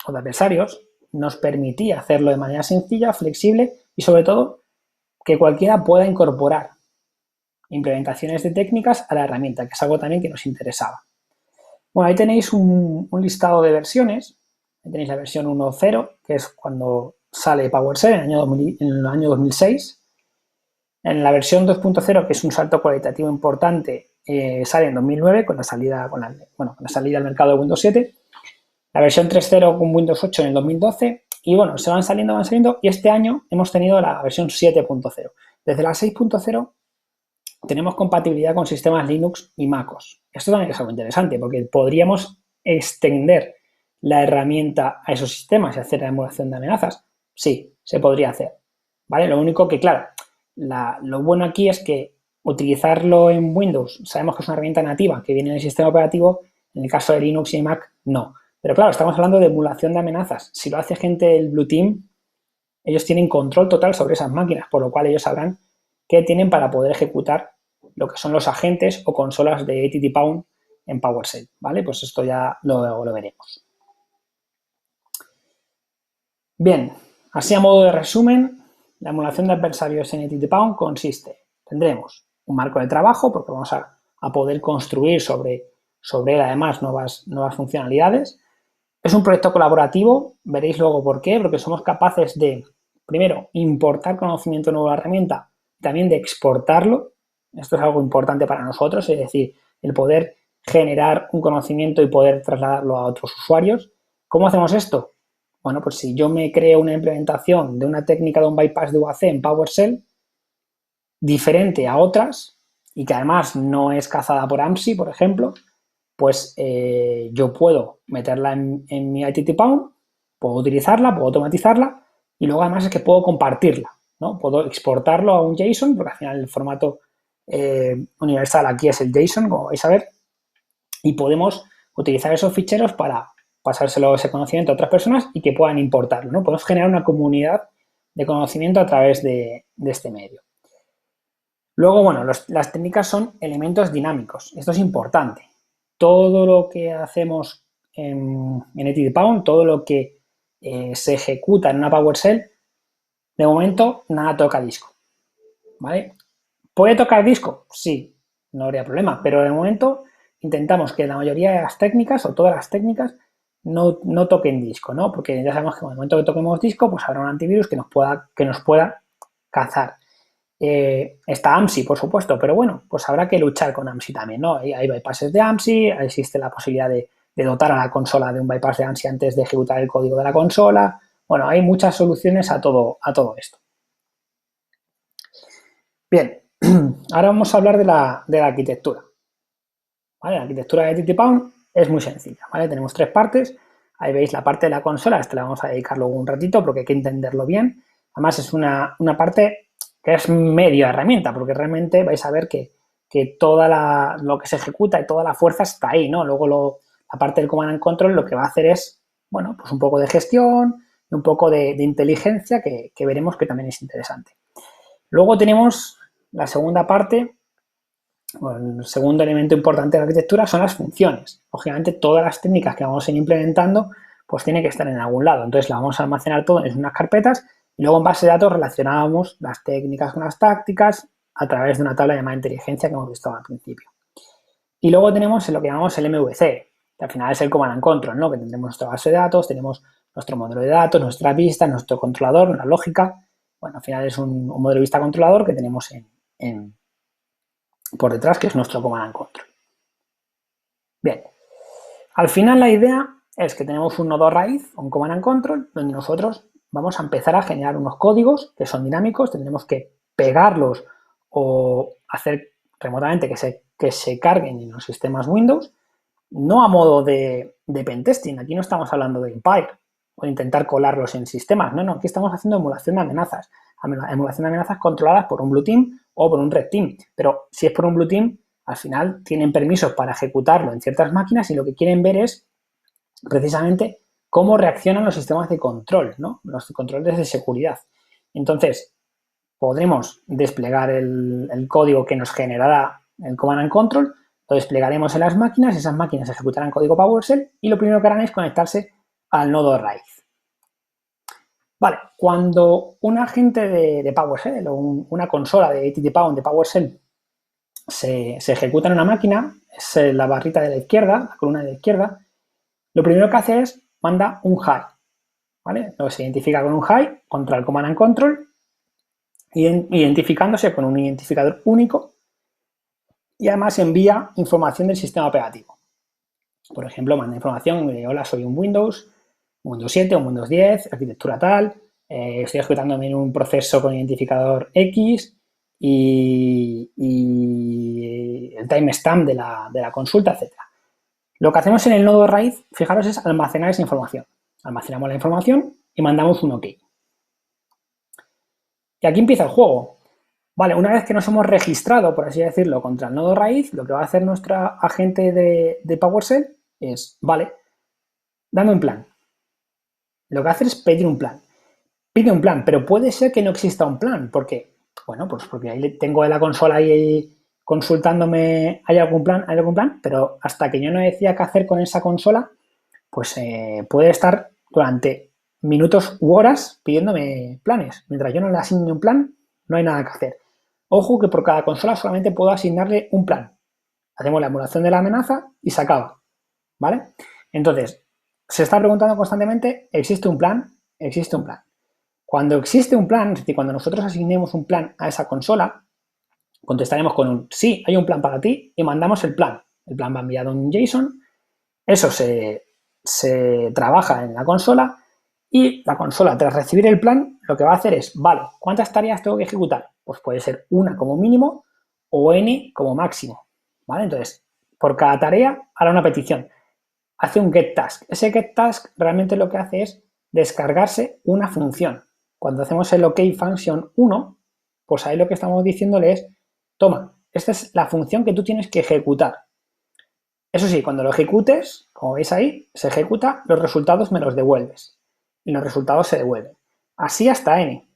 Speaker 1: o de adversarios, nos permitía hacerlo de manera sencilla, flexible y, sobre todo, que cualquiera pueda incorporar implementaciones de técnicas a la herramienta, que es algo también que nos interesaba. Bueno, ahí tenéis un listado de versiones. Ahí tenéis la versión 1.0, que es cuando sale PowerShell en el año 2006. En la versión 2.0, que es un salto cualitativo importante, sale en 2009 con la salida al mercado de Windows 7. La versión 3.0 con Windows 8 en el 2012. Y bueno, se van saliendo y este año hemos tenido la versión 7.0. Desde la 6.0 tenemos compatibilidad con sistemas Linux y MacOS. Esto también es algo interesante porque podríamos extender la herramienta a esos sistemas y hacer la emulación de amenazas. Sí, se podría hacer, ¿vale? Lo único que, claro, lo bueno aquí es que utilizarlo en Windows, sabemos que es una herramienta nativa que viene en el sistema operativo, en el caso de Linux y Mac, no. Pero claro, estamos hablando de emulación de amenazas. Si lo hace gente del Blue Team, ellos tienen control total sobre esas máquinas, por lo cual ellos sabrán qué tienen para poder ejecutar lo que son los agentes o consolas de ATT-Pound en PowerShell, ¿vale? Pues esto ya lo veremos. Bien, así a modo de resumen, la emulación de adversarios en ATT-Pound tendremos un marco de trabajo, porque vamos a poder construir sobre él además nuevas funcionalidades. Es un proyecto colaborativo, veréis luego por qué, porque somos capaces de, primero, importar conocimiento nuevo a la herramienta, también de exportarlo. Esto es algo importante para nosotros, es decir, el poder generar un conocimiento y poder trasladarlo a otros usuarios. ¿Cómo hacemos esto? Bueno, pues si yo me creo una implementación de una técnica de un bypass de UAC en PowerShell diferente a otras y que además no es cazada por AMSI, por ejemplo, pues yo puedo meterla en mi ATT-Pound, puedo utilizarla, puedo automatizarla y luego además es que puedo compartirla, ¿no? Puedo exportarlo a un JSON, porque al final el formato universal aquí es el JSON, como vais a ver, y podemos utilizar esos ficheros para pasárselo ese conocimiento a otras personas y que puedan importarlo, ¿no? Podemos generar una comunidad de conocimiento a través de este medio. Luego, bueno, las técnicas son elementos dinámicos. Esto es importante. Todo lo que hacemos en ATT-Pound, todo lo que se ejecuta en una PowerShell, de momento nada toca disco, ¿vale? ¿Puede tocar disco? Sí, no habría problema, pero de momento intentamos que la mayoría de las técnicas o todas las técnicas no toquen disco, ¿no? Porque ya sabemos que en el momento que toquemos disco, pues habrá un antivirus que nos pueda cazar. Está AMSI, por supuesto, pero bueno, pues habrá que luchar con AMSI también, ¿no? Hay bypasses de AMSI, existe la posibilidad de dotar a la consola de un bypass de AMSI antes de ejecutar el código de la consola. Bueno, hay muchas soluciones a todo esto. Bien, ahora vamos a hablar de la arquitectura. ¿Vale? La arquitectura de ATT-Pound es muy sencilla, ¿vale? Tenemos tres partes. Ahí veis la parte de la consola, esta la vamos a dedicar luego un ratito porque hay que entenderlo bien. Además es una parte que es medio herramienta, porque realmente vais a ver que toda lo que se ejecuta y toda la fuerza está ahí, ¿no? Luego la parte del Command and Control lo que va a hacer es, bueno, pues un poco de gestión y un poco de inteligencia que veremos que también es interesante. Luego tenemos la segunda parte, bueno, el segundo elemento importante de la arquitectura son las funciones. Lógicamente, todas las técnicas que vamos a ir implementando, pues tiene que estar en algún lado. Entonces, la vamos a almacenar todo en unas carpetas y luego en base de datos relacionamos las técnicas con las tácticas a través de una tabla llamada inteligencia que hemos visto al principio. Y luego tenemos lo que llamamos el MVC, que al final es el Command and Control, ¿no? Que tendremos nuestra base de datos, tenemos nuestro modelo de datos, nuestra vista, nuestro controlador, una lógica. Bueno, al final es un modelo de vista controlador que tenemos por detrás, que es nuestro Command and Control. Bien, al final la idea es que tenemos un nodo raíz, un Command and Control, donde nosotros vamos a empezar a generar unos códigos que son dinámicos, tendremos que pegarlos o hacer remotamente que se carguen en los sistemas Windows, no a modo de pentesting, aquí no estamos hablando de Empire o de intentar colarlos en sistemas, no, aquí estamos haciendo emulación de amenazas controladas por un Blue Team o por un Red Team, pero si es por un Blue Team, al final tienen permisos para ejecutarlo en ciertas máquinas y lo que quieren ver es precisamente cómo reaccionan los sistemas de control, ¿no? Los controles de seguridad. Entonces, podremos desplegar el código que nos generará el Command and Control, lo desplegaremos en las máquinas, esas máquinas ejecutarán código PowerShell y lo primero que harán es conectarse al nodo raíz. Vale, cuando un agente de PowerShell o una consola de ATT-Pound de PowerShell se ejecuta en una máquina, es la barrita de la izquierda, la columna de la izquierda, lo primero que hace es manda un high, ¿vale? Luego se identifica con un high contra el Command and Control, identificándose con un identificador único y además envía información del sistema operativo. Por ejemplo, manda información de hola, soy un Windows 7, un Windows 10, arquitectura tal, estoy ejecutando en un proceso con identificador X y el timestamp de la consulta, etc. Lo que hacemos en el nodo raíz, fijaros, es almacenar esa información. Almacenamos la información y mandamos un OK. Y aquí empieza el juego. Vale, una vez que nos hemos registrado, por así decirlo, contra el nodo raíz, lo que va a hacer nuestra agente de PowerShell es, vale, dame un plan. Lo que hace es pedir un plan. Pide un plan, pero puede ser que no exista un plan. ¿Por qué? Bueno, pues porque ahí tengo en la consola ahí consultándome, ¿hay algún plan? ¿Hay algún plan? Pero hasta que yo no decía qué hacer con esa consola, pues puede estar durante minutos u horas pidiéndome planes. Mientras yo no le asigne un plan, no hay nada que hacer. Ojo que por cada consola solamente puedo asignarle un plan. Hacemos la emulación de la amenaza y se acaba. ¿Vale? Entonces, se está preguntando constantemente, ¿existe un plan? Existe un plan. Cuando existe un plan, es decir, cuando nosotros asignemos un plan a esa consola, contestaremos con un sí, hay un plan para ti y mandamos el plan. El plan va enviado en JSON, eso se trabaja en la consola y la consola, tras recibir el plan, lo que va a hacer es, vale, ¿cuántas tareas tengo que ejecutar? Pues puede ser una como mínimo o n como máximo, ¿vale? Entonces, por cada tarea hará una petición. Hace un getTask. Ese getTask realmente lo que hace es descargarse una función. Cuando hacemos el OK function 1, pues ahí lo que estamos diciéndole es, toma, esta es la función que tú tienes que ejecutar. Eso sí, cuando lo ejecutes, como veis ahí, se ejecuta, los resultados me los devuelves. Y los resultados se devuelven. Así hasta n.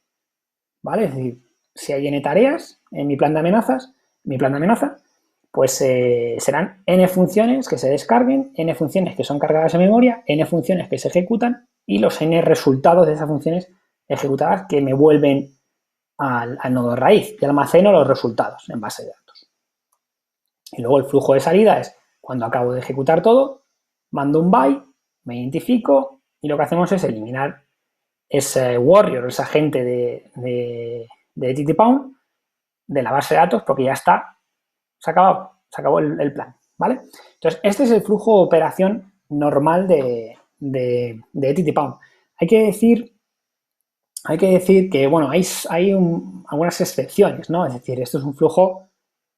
Speaker 1: ¿Vale? Es decir, si hay n tareas en mi plan de amenazas, pues serán n funciones que se descarguen, n funciones que son cargadas en memoria, n funciones que se ejecutan y los n resultados de esas funciones ejecutadas que me vuelven al nodo raíz y almaceno los resultados en base de datos. Y luego el flujo de salida es cuando acabo de ejecutar todo, mando un by, me identifico y lo que hacemos es eliminar ese warrior, ese agente de ttpawn de la base de datos porque ya está, se acabó el plan, ¿vale? Entonces, este es el flujo de operación normal de ttpawn. Hay que decir que, bueno, hay algunas excepciones, ¿no? Es decir, esto es un flujo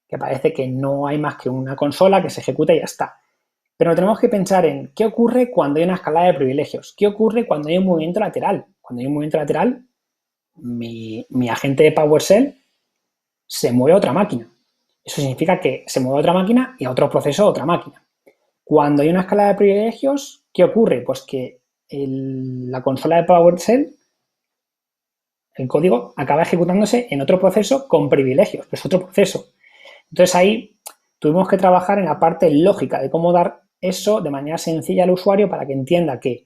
Speaker 1: que parece que no hay más que una consola que se ejecuta y ya está. Pero tenemos que pensar en qué ocurre cuando hay una escalada de privilegios, qué ocurre cuando hay un movimiento lateral. Cuando hay un movimiento lateral, mi agente de PowerShell se mueve a otra máquina. Eso significa que se mueve a otra máquina y a otro proceso a otra máquina. Cuando hay una escalada de privilegios, ¿qué ocurre? Pues que la consola de PowerShell, el código, acaba ejecutándose en otro proceso con privilegios, pues otro proceso. Entonces ahí tuvimos que trabajar en la parte lógica de cómo dar eso de manera sencilla al usuario para que entienda que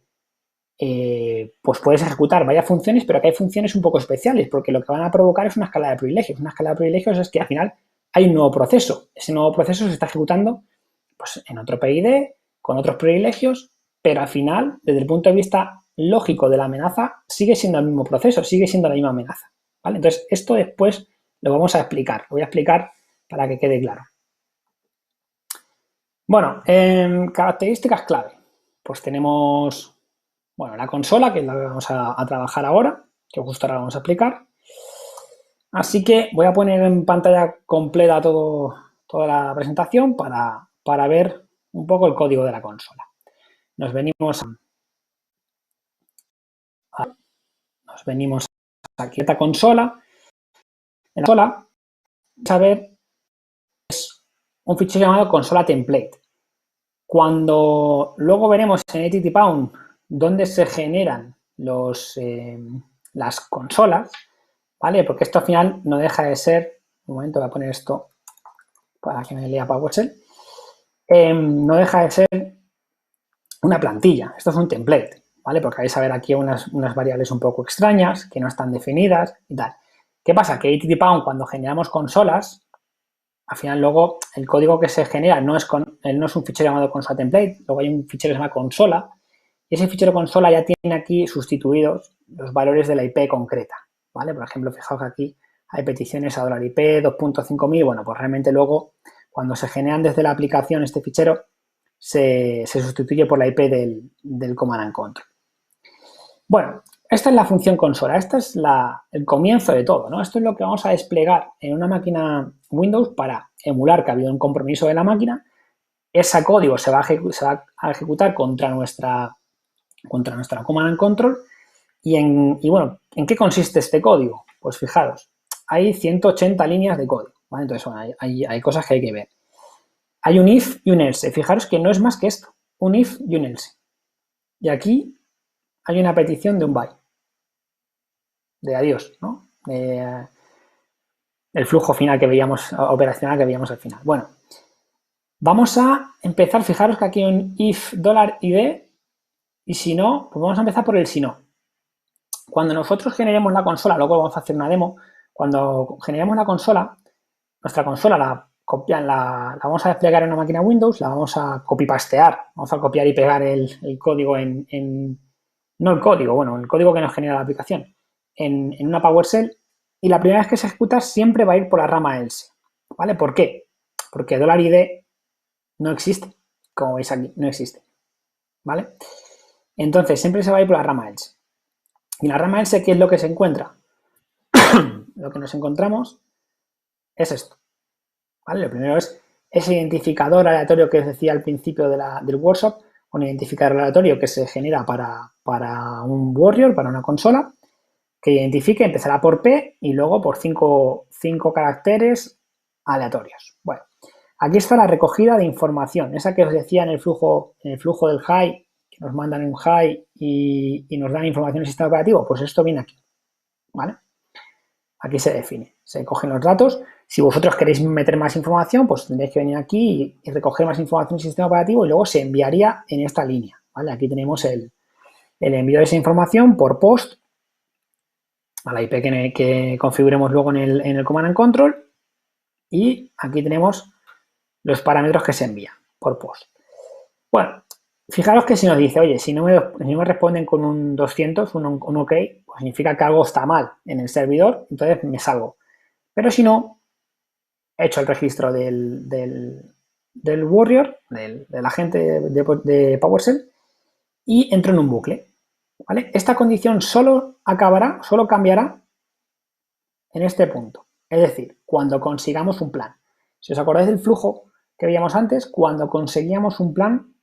Speaker 1: pues puedes ejecutar varias funciones, pero que hay funciones un poco especiales, porque lo que van a provocar es una escala de privilegios. Una escala de privilegios es que al final hay un nuevo proceso. Ese nuevo proceso se está ejecutando pues, en otro PID, con otros privilegios, pero al final, desde el punto de vista lógico de la amenaza, sigue siendo el mismo proceso, sigue siendo la misma amenaza. ¿Vale? Entonces, esto después lo vamos a explicar. Lo voy a explicar para que quede claro. Bueno, características clave. Pues tenemos, bueno, la consola, que es la que vamos a trabajar ahora, que justo ahora vamos a explicar. Así que voy a poner en pantalla completa toda la presentación para ver un poco el código de la consola. Nos venimos aquí a esta consola. En la consola, vamos a ver un fichero llamado consola template. Cuando luego veremos en ttpawn dónde se generan las consolas, ¿vale? Porque esto al final no deja de ser, un momento voy a poner esto para que me lea PowerShell, no deja de ser una plantilla, esto es un template, ¿vale? Porque vais a ver aquí unas variables un poco extrañas que no están definidas y tal. ¿Qué pasa? Que ttpawn cuando generamos consolas, al final luego el código que se genera no es un fichero llamado consola template, luego hay un fichero que se llama consola y ese fichero consola ya tiene aquí sustituidos los valores de la IP concreta, ¿vale? Por ejemplo, fijaos que aquí hay peticiones a $IP 2.5000, bueno, pues realmente luego cuando se generan desde la aplicación este fichero se sustituye por la IP del command and control. Bueno, esta es la función consola, este es el comienzo de todo, ¿no? Esto es lo que vamos a desplegar en una máquina Windows para emular que ha habido un compromiso de la máquina. Ese código se va a ejecutar contra nuestra command and control. Y bueno, ¿en qué consiste este código? Pues fijaros, hay 180 líneas de código, ¿vale? Entonces, bueno, hay cosas que hay que ver. Hay un if y un else. Fijaros que no es más que esto, un if y un else. Y aquí hay una petición de un byte, de adiós, ¿no? El flujo final que veíamos, operacional que veíamos al final. Bueno, vamos a empezar, fijaros que aquí hay un if $id y si no, pues vamos a empezar por el si no. Cuando nosotros generemos la consola, luego vamos a hacer una demo, cuando generemos la consola, nuestra consola la vamos a desplegar en una máquina Windows, la vamos a copy-pastear, vamos a copiar y pegar el código no el código, bueno, el código que nos genera la aplicación, en una PowerShell, y la primera vez que se ejecuta siempre va a ir por la rama else, ¿vale? ¿Por qué? Porque $id no existe, como veis aquí, no existe, ¿vale? Entonces, siempre se va a ir por la rama else. Y la rama else, ¿qué es lo que se encuentra? Lo que nos encontramos es esto, ¿vale? Lo primero es ese identificador aleatorio que os decía al principio del workshop, un identificador aleatorio que se genera para un warrior, para una consola, que identifique, empezará por P y luego por 5 caracteres aleatorios. Bueno, aquí está la recogida de información, esa que os decía en el flujo del high, que nos mandan un high y nos dan información del sistema operativo, pues esto viene aquí, ¿vale? Aquí se define, se cogen los datos. Si vosotros queréis meter más información, pues tendréis que venir aquí y recoger más información del sistema operativo y luego se enviaría en esta línea, ¿vale? Aquí tenemos el envío de esa información por post a la IP que configuremos luego en el Command and Control y aquí tenemos los parámetros que se envían por post. Bueno, fijaros que si nos dice, oye, si no me responden con un 200, un OK, pues significa que algo está mal en el servidor, entonces me salgo. Pero si no, he hecho el registro del warrior, del agente de PowerShell y entro en un bucle, ¿vale? Esta condición solo cambiará en este punto, es decir, cuando consigamos un plan. Si os acordáis del flujo que veíamos antes, cuando conseguíamos un plan,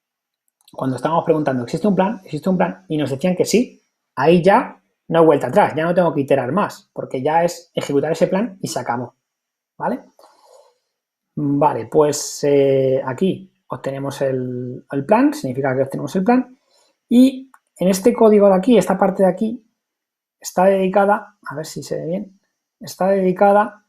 Speaker 1: cuando estábamos preguntando, ¿existe un plan? ¿Existe un plan? Y nos decían que sí, ahí ya no hay vuelta atrás, ya no tengo que iterar más, porque ya es ejecutar ese plan y se acabó, ¿vale? Vale, pues aquí obtenemos el plan, significa que obtenemos el plan, y en este código de aquí, esta parte de aquí, está dedicada, a ver si se ve bien, está dedicada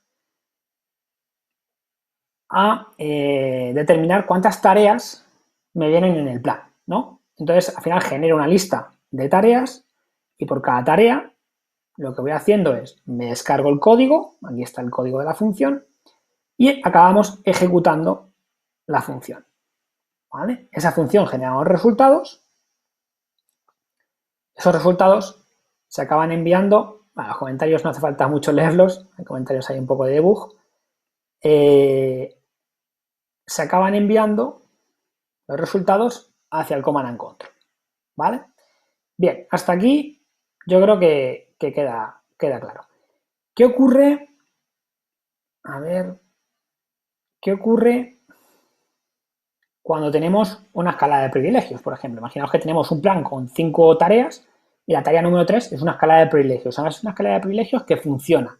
Speaker 1: a determinar cuántas tareas me vienen en el plan, ¿no? Entonces, al final genero una lista de tareas y por cada tarea lo que voy haciendo es me descargo el código, aquí está el código de la función, y acabamos ejecutando la función, ¿vale? Esa función genera unos resultados, esos resultados se acaban enviando, bueno, los comentarios no hace falta mucho leerlos, hay comentarios ahí un poco de debug, se acaban enviando los resultados hacia el Command and Control, ¿vale? Bien, hasta aquí yo creo que queda claro. ¿Qué ocurre? A ver, ¿qué ocurre cuando tenemos una escala de privilegios? Por ejemplo, imaginaos que tenemos un plan con 5 tareas y la tarea número 3 es una escala de privilegios. Ahora es una escala de privilegios que funciona.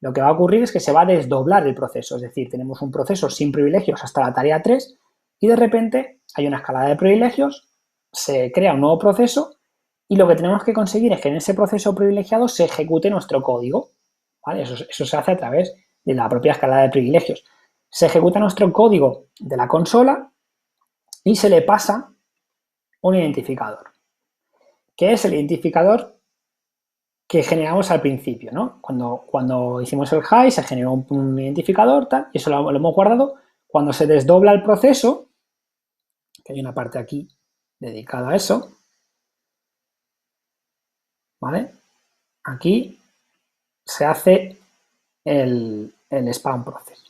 Speaker 1: Lo que va a ocurrir es que se va a desdoblar el proceso, es decir, tenemos un proceso sin privilegios hasta la tarea 3 y de repente hay una escala de privilegios, se crea un nuevo proceso y lo que tenemos que conseguir es que en ese proceso privilegiado se ejecute nuestro código, ¿vale? Eso se hace a través de la propia escala de privilegios. Se ejecuta nuestro código de la consola y se le pasa un identificador. ¿Qué es el identificador que generamos al principio, ¿no? Cuando hicimos el high se generó un identificador, tal, y eso lo hemos guardado. Cuando se desdobla el proceso, que hay una parte aquí dedicada a eso, ¿vale? Aquí se hace el spawn process.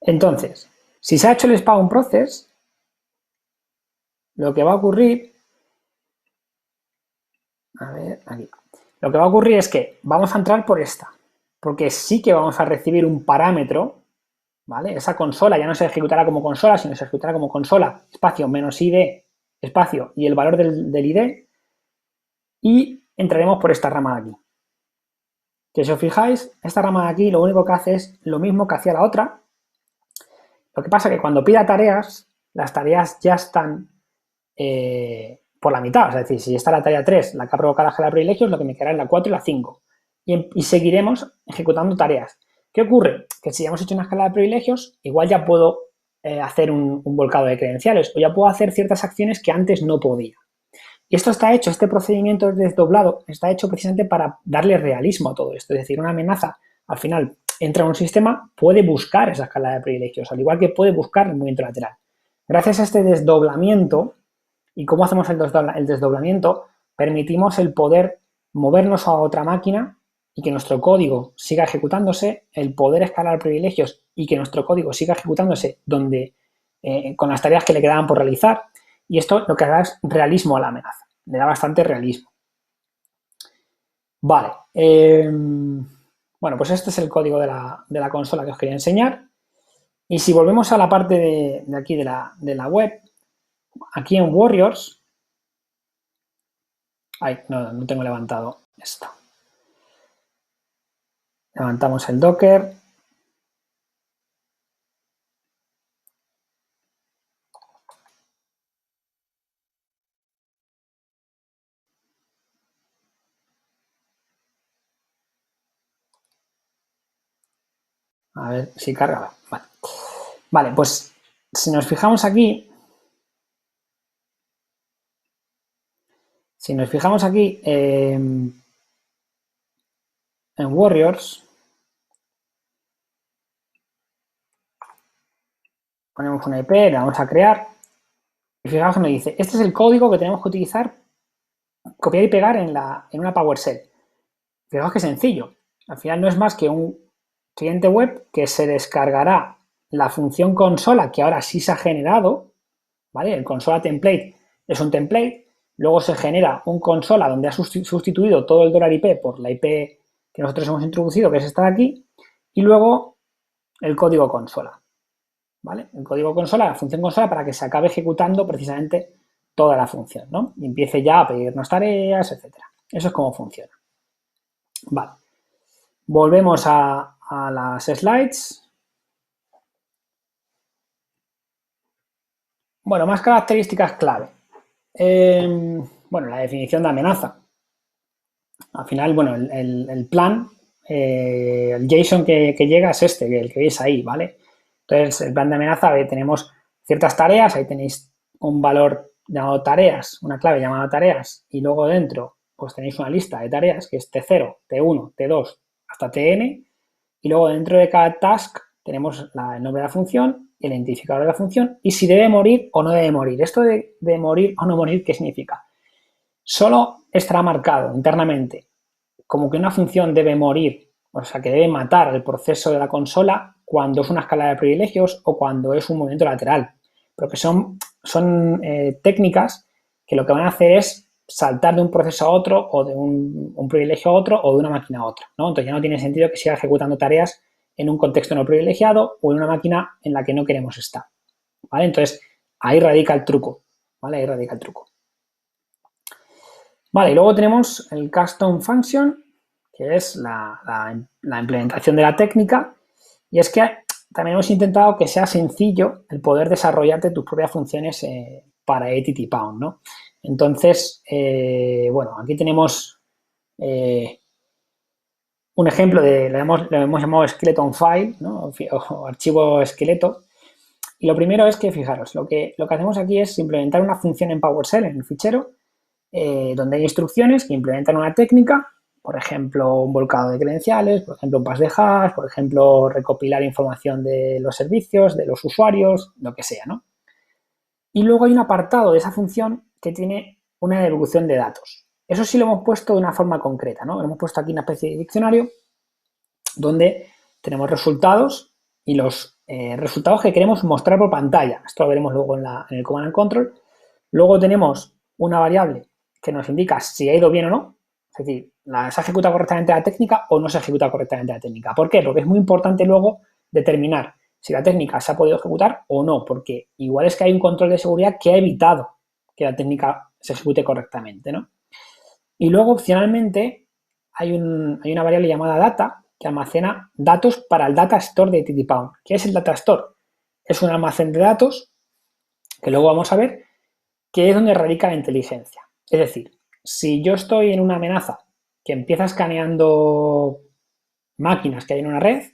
Speaker 1: Entonces, si se ha hecho el spawn process, lo que va a ocurrir, a ver, aquí, lo que va a ocurrir es que vamos a entrar por esta, porque sí que vamos a recibir un parámetro, ¿vale? Esa consola ya no se ejecutará como consola, sino se ejecutará como consola, espacio, menos ID, espacio y el valor del ID, y entraremos por esta rama de aquí, que si os fijáis, esta rama de aquí lo único que hace es lo mismo que hacía la otra. Lo que pasa es que cuando pida tareas, las tareas ya están por la mitad. Es decir, si está la tarea 3, la que ha provocado la escala de privilegios, lo que me quedará es la 4 y la 5. Y seguiremos ejecutando tareas. ¿Qué ocurre? Que si ya hemos hecho una escala de privilegios, igual ya puedo hacer un volcado de credenciales o ya puedo hacer ciertas acciones que antes no podía. Y esto está hecho, este procedimiento desdoblado, está hecho precisamente para darle realismo a todo esto. Es decir, una amenaza, al final, entra en un sistema, puede buscar esa escala de privilegios, al igual que puede buscar el movimiento lateral. Gracias a este desdoblamiento, y cómo hacemos el desdoblamiento, permitimos el poder movernos a otra máquina y que nuestro código siga ejecutándose, el poder escalar privilegios y que nuestro código siga ejecutándose con las tareas que le quedaban por realizar. Y esto lo que da es realismo a la amenaza, le da bastante realismo. Vale, bueno, pues este es el código de la consola que os quería enseñar. Y si volvemos a la parte de aquí de la web, aquí en Warriors, no tengo levantado esto. Levantamos el Docker. A ver si carga. Vale, pues si nos fijamos aquí, en Warriors, ponemos una IP, la vamos a crear y fijaos que nos dice, este es el código que tenemos que utilizar, copiar y pegar en una PowerShell. Fijaos que sencillo. Al final no es más que un cliente web que se descargará la función consola que ahora sí se ha generado, ¿vale? El consola template es un template, luego se genera un consola donde ha sustituido todo el $IP por la IP que nosotros hemos introducido, que es esta de aquí, y luego el código consola, ¿vale? El código consola, la función consola, para que se acabe ejecutando precisamente toda la función, ¿no? Y empiece ya a pedirnos tareas, etcétera. Eso es cómo funciona. Vale. Volvemos a las slides. Bueno, más características clave. Bueno, la definición de amenaza. Al final, bueno, el plan, el JSON que llega es este, el que veis ahí, ¿vale? Entonces, el plan de amenaza, tenemos ciertas tareas, ahí tenéis un valor llamado tareas, una clave llamada tareas, y luego dentro, pues tenéis una lista de tareas que es T0, T1, T2 hasta Tn, y luego dentro de cada task tenemos el nombre de la función, el identificador de la función y si debe morir o no debe morir. Esto de morir o no morir, ¿qué significa? Solo estará marcado internamente como que una función debe morir, o sea, que debe matar el proceso de la consola cuando es una escala de privilegios o cuando es un movimiento lateral. Pero que son técnicas que lo que van a hacer es saltar de un proceso a otro o de un privilegio a otro o de una máquina a otra, ¿no? Entonces ya no tiene sentido que siga ejecutando tareas en un contexto no privilegiado o en una máquina en la que no queremos estar, ¿vale? Entonces ahí radica el truco, ¿vale? Ahí radica el truco. Vale, y luego tenemos el custom function, que es la implementación de la técnica, y es que también hemos intentado que sea sencillo el poder desarrollarte tus propias funciones para ATTPound, ¿no? Entonces, bueno, aquí tenemos un ejemplo lo hemos llamado skeleton file, ¿no? O archivo esqueleto. Y lo primero es que, fijaros, lo que hacemos aquí es implementar una función en PowerShell, en el fichero, donde hay instrucciones que implementan una técnica, por ejemplo, un volcado de credenciales, por ejemplo, un pass de hash, por ejemplo, recopilar información de los servicios, de los usuarios, lo que sea, ¿no? Y luego hay un apartado de esa función que tiene una devolución de datos. Eso sí lo hemos puesto de una forma concreta, ¿no? Lo hemos puesto aquí una especie de diccionario donde tenemos resultados y los resultados que queremos mostrar por pantalla. Esto lo veremos luego en el Command and Control. Luego tenemos una variable que nos indica si ha ido bien o no, es decir, se ejecuta correctamente la técnica o no se ejecuta correctamente la técnica. ¿Por qué? Porque es muy importante luego determinar si la técnica se ha podido ejecutar o no, porque igual es que hay un control de seguridad que ha evitado que la técnica se ejecute correctamente, ¿no? Y luego, opcionalmente, hay una variable llamada data que almacena datos para el data store de TTPound. ¿Qué es el data store? Es un almacén de datos que luego vamos a ver que es donde radica la inteligencia. Es decir, si yo estoy en una amenaza que empieza escaneando máquinas que hay en una red,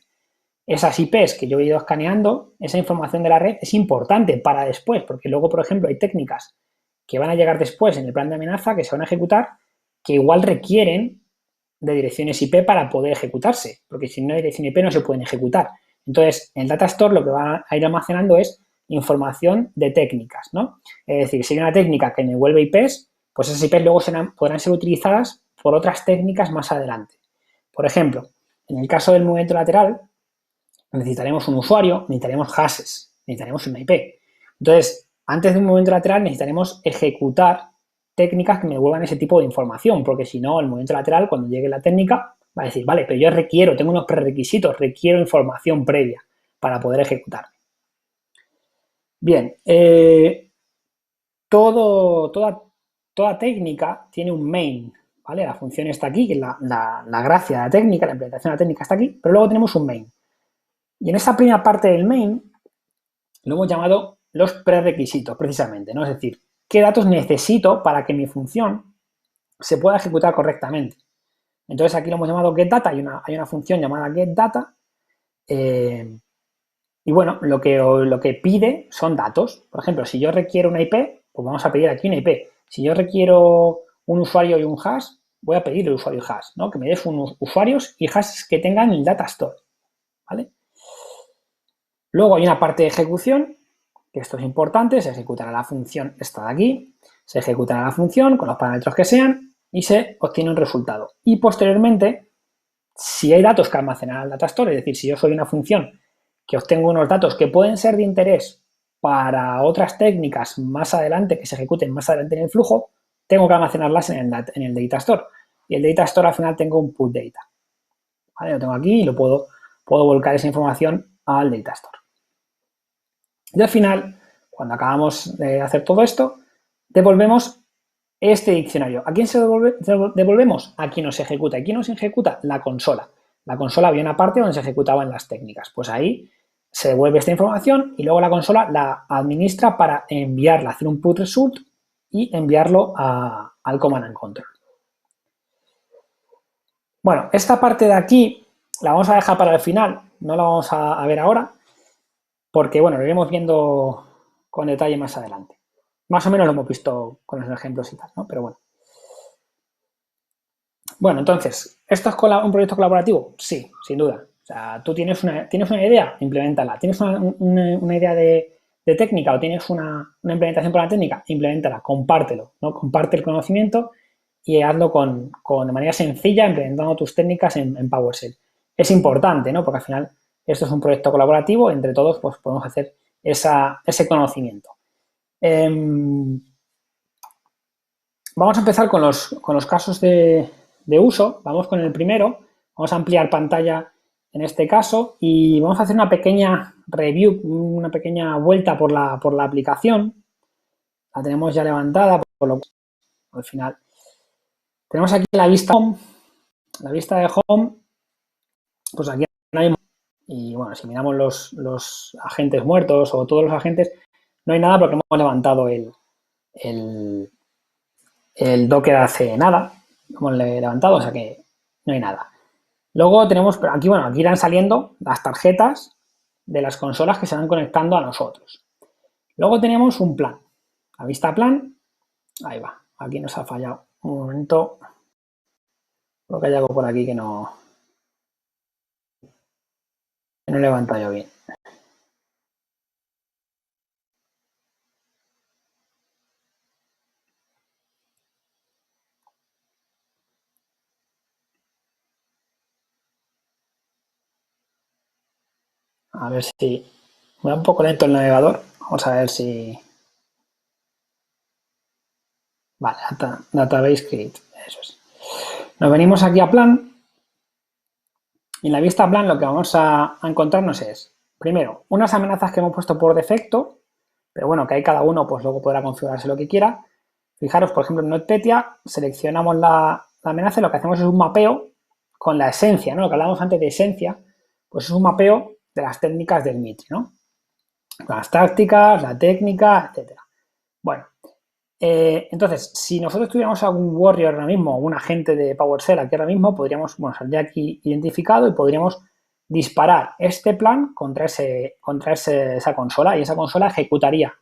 Speaker 1: esas IPs que yo he ido escaneando, esa información de la red es importante para después, porque luego, por ejemplo, hay técnicas que van a llegar después en el plan de amenaza que se van a ejecutar que igual requieren de direcciones IP para poder ejecutarse, porque si no hay dirección IP no se pueden ejecutar. Entonces, en el Data Store lo que va a ir almacenando es información de técnicas, ¿no? Es decir, si hay una técnica que me devuelve IPs, pues esas IPs luego podrán ser utilizadas por otras técnicas más adelante. Por ejemplo, en el caso del movimiento lateral, necesitaremos un usuario, necesitaremos hashes, necesitaremos una IP. Entonces, antes de un movimiento lateral necesitaremos ejecutar técnicas que me devuelvan ese tipo de información, porque si no, el movimiento lateral, cuando llegue la técnica, va a decir, vale, pero yo tengo unos prerequisitos, requiero información previa para poder ejecutar. Bien, toda técnica tiene un main, ¿vale? La función está aquí, que es la gracia de la técnica, la implementación de la técnica está aquí, pero luego tenemos un main. Y en esta primera parte del main lo hemos llamado los prerequisitos, precisamente, ¿no? Es decir, qué datos necesito para que mi función se pueda ejecutar correctamente. Entonces aquí lo hemos llamado getData, hay una función llamada getData, y bueno, lo que pide son datos. Por ejemplo, si yo requiero una IP, pues vamos a pedir aquí una IP. Si yo requiero un usuario y un hash, voy a pedir el usuario y hash, ¿no? Que me des unos usuarios y hashes que tengan el data store, ¿vale? Luego hay una parte de ejecución, que esto es importante, se ejecutará la función esta de aquí, se ejecutará la función con los parámetros que sean y se obtiene un resultado. Y posteriormente, si hay datos que almacenar el data store, es decir, si yo soy una función que obtengo unos datos que pueden ser de interés para otras técnicas más adelante, que se ejecuten más adelante en el flujo, tengo que almacenarlas en el data store. Y el data store al final tengo un put data. ¿Vale? Lo tengo aquí y puedo volcar esa información al data store. Y al final, cuando acabamos de hacer todo esto, devolvemos este diccionario. ¿A quién se devolvemos? A quien nos ejecuta. ¿Y quién nos ejecuta? La consola. La consola había una parte donde se ejecutaban las técnicas. Pues ahí se devuelve esta información y luego la consola la administra para enviarla, hacer un put result y enviarlo al command and control. Bueno, esta parte de aquí la vamos a dejar para el final, no la vamos a ver ahora, porque bueno, lo iremos viendo con detalle más adelante. Más o menos lo hemos visto con los ejemplos y tal, ¿no? Pero bueno. Bueno, entonces, ¿esto es un proyecto colaborativo? Sí, sin duda. O sea, tú tienes una idea, implementala. ¿Tienes una idea de técnica o tienes una implementación para la técnica? Implementala, compártelo, ¿no? Comparte el conocimiento y hazlo de manera sencilla, implementando tus técnicas en PowerShell. Es importante, ¿no? Porque al final esto es un proyecto colaborativo, entre todos pues podemos hacer ese conocimiento. Vamos a empezar con los casos de uso. Vamos con el primero. Vamos a ampliar pantalla en este caso y vamos a hacer una pequeña review, una pequeña vuelta por la aplicación. La tenemos ya levantada, por lo cual al final tenemos aquí la vista home. La vista de home, pues aquí no hay, y bueno, si miramos los agentes muertos o todos los agentes, no hay nada porque hemos levantado el Docker hace nada, hemos levantado, o sea que no hay nada. Luego tenemos, aquí irán saliendo las tarjetas de las consolas que se van conectando a nosotros. Luego tenemos un plan, la vista plan, ahí va, aquí nos ha fallado un momento, creo que hay algo por aquí que no he levantado yo bien. A ver si me da un poco lento el navegador. Vamos a ver si... Vale, Database Create, eso es. Nos venimos aquí a plan y en la vista plan lo que vamos a encontrarnos es, primero, unas amenazas que hemos puesto por defecto, pero bueno, que ahí cada uno pues luego podrá configurarse lo que quiera. Fijaros, por ejemplo, en NotPetya seleccionamos la la amenaza, lo que hacemos es un mapeo con la esencia, ¿no? Lo que hablábamos antes de esencia, pues es un mapeo de las técnicas del Mitre, ¿no? Las tácticas, la técnica, etcétera. Bueno, entonces, si nosotros tuviéramos algún warrior ahora mismo, un agente de PowerShell aquí ahora mismo, podríamos, bueno, saldría aquí identificado y podríamos disparar este plan contra esa consola y esa consola ejecutaría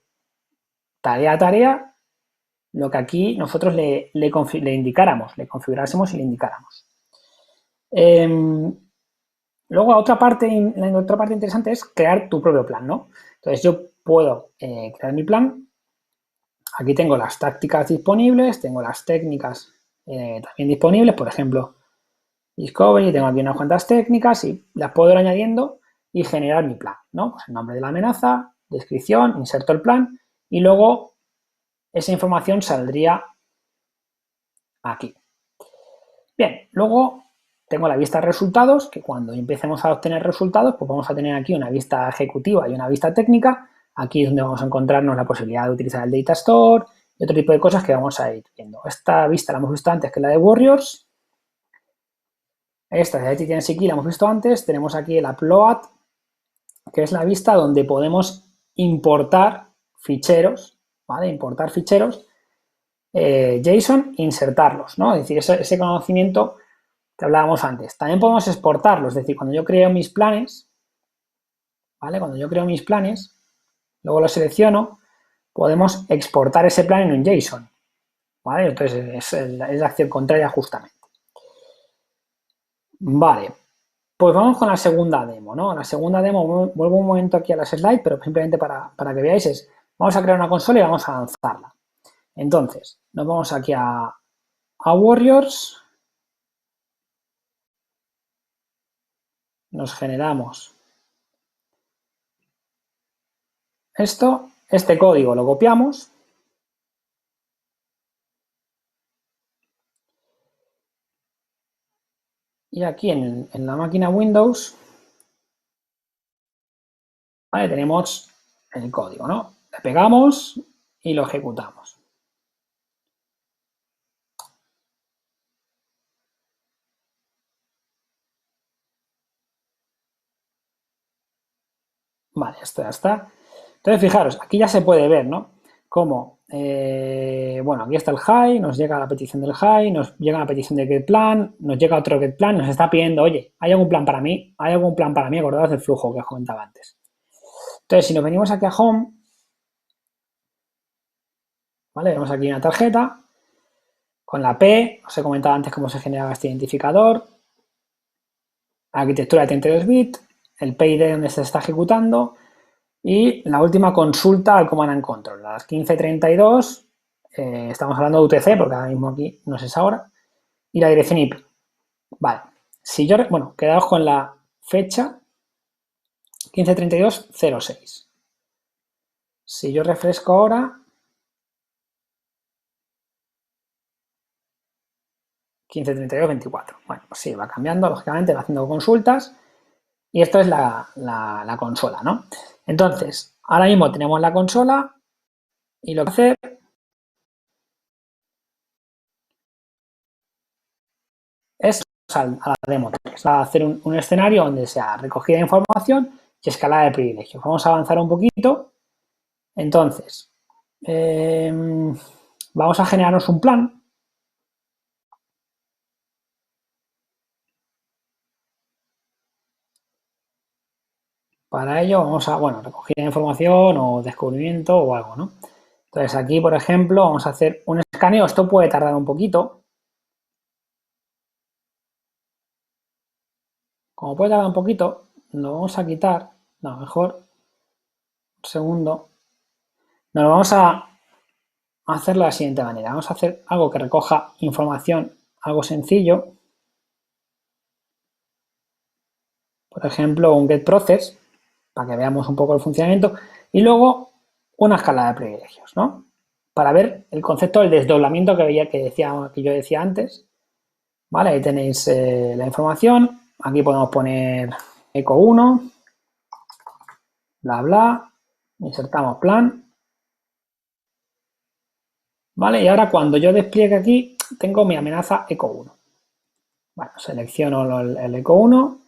Speaker 1: tarea a tarea lo que aquí nosotros le indicáramos, le configurásemos y le indicáramos. Luego, la otra parte interesante es crear tu propio plan, ¿no? Entonces, yo puedo crear mi plan. Aquí tengo las tácticas disponibles, tengo las técnicas también disponibles, por ejemplo, Discovery, tengo aquí unas cuantas técnicas y las puedo ir añadiendo y generar mi plan, ¿no? Pues el nombre de la amenaza, descripción, inserto el plan y luego esa información saldría aquí. Bien, luego tengo la vista de resultados, que cuando empecemos a obtener resultados, pues vamos a tener aquí una vista ejecutiva y una vista técnica. Aquí es donde vamos a encontrarnos la posibilidad de utilizar el Data Store y otro tipo de cosas que vamos a ir viendo. Esta vista la hemos visto antes que la de Warriors. Esta de TTNSQ la hemos visto antes. Tenemos aquí el Upload, que es la vista donde podemos importar ficheros, ¿vale? Importar ficheros JSON e insertarlos, ¿no? Es decir, ese conocimiento que hablábamos antes. También podemos exportarlos, es decir, cuando yo creo mis planes, ¿vale? Cuando yo creo mis planes, luego los selecciono, podemos exportar ese plan en un JSON, ¿vale? Entonces es la acción contraria justamente. Vale, pues vamos con la segunda demo, ¿no? La segunda demo, vuelvo un momento aquí a las slides, pero simplemente para que veáis vamos a crear una consola y vamos a lanzarla. Entonces, nos vamos aquí a Warriors, nos generamos este código lo copiamos y aquí en la máquina Windows, ¿vale? Tenemos el código, ¿no? Le pegamos y lo ejecutamos. Vale, esto ya está. Entonces, fijaros, aquí ya se puede ver, ¿no? Cómo, bueno, aquí está el high, nos llega la petición del high, nos llega la petición de getPlan, nos llega otro getPlan, nos está pidiendo, oye, ¿hay algún plan para mí? ¿Hay algún plan para mí? Acordaos del flujo que os comentaba antes. Entonces, si nos venimos aquí a Home, ¿vale? Vemos aquí una tarjeta con la P, os he comentado antes cómo se generaba este identificador, arquitectura de 32 bits, el PID donde se está ejecutando y la última consulta al Command and Control, a las 15:32, estamos hablando de UTC porque ahora mismo aquí no es esa hora, y la dirección IP. Vale, si yo, bueno, quedaos con la fecha 15:32:06. Si yo refresco ahora, 15:32:24. Bueno, pues sí, va cambiando, lógicamente, va haciendo consultas y esto es la consola, ¿no? Entonces, ahora mismo tenemos la consola y lo que hacer es a la demo 3, a hacer un escenario donde sea recogida de información y escalada de privilegios. Vamos a avanzar un poquito. Entonces, vamos a generarnos un plan. Para ello vamos a, bueno, recogida de información o descubrimiento o algo, ¿no? Entonces aquí, por ejemplo, vamos a hacer un escaneo. Esto puede tardar un poquito. Como puede tardar un poquito, lo vamos a quitar. No, mejor. Un segundo. Nos lo vamos a hacerlo de la siguiente manera. Vamos a hacer algo que recoja información, algo sencillo. Por ejemplo, un getProcess, para que veamos un poco el funcionamiento. Y luego una escala de privilegios, ¿no? Para ver el concepto del desdoblamiento que yo decía antes. Vale, ahí tenéis la información. Aquí podemos poner eco 1, bla, bla. Insertamos plan. Vale, y ahora cuando yo despliegue aquí, tengo mi amenaza eco 1. Bueno, selecciono el eco 1.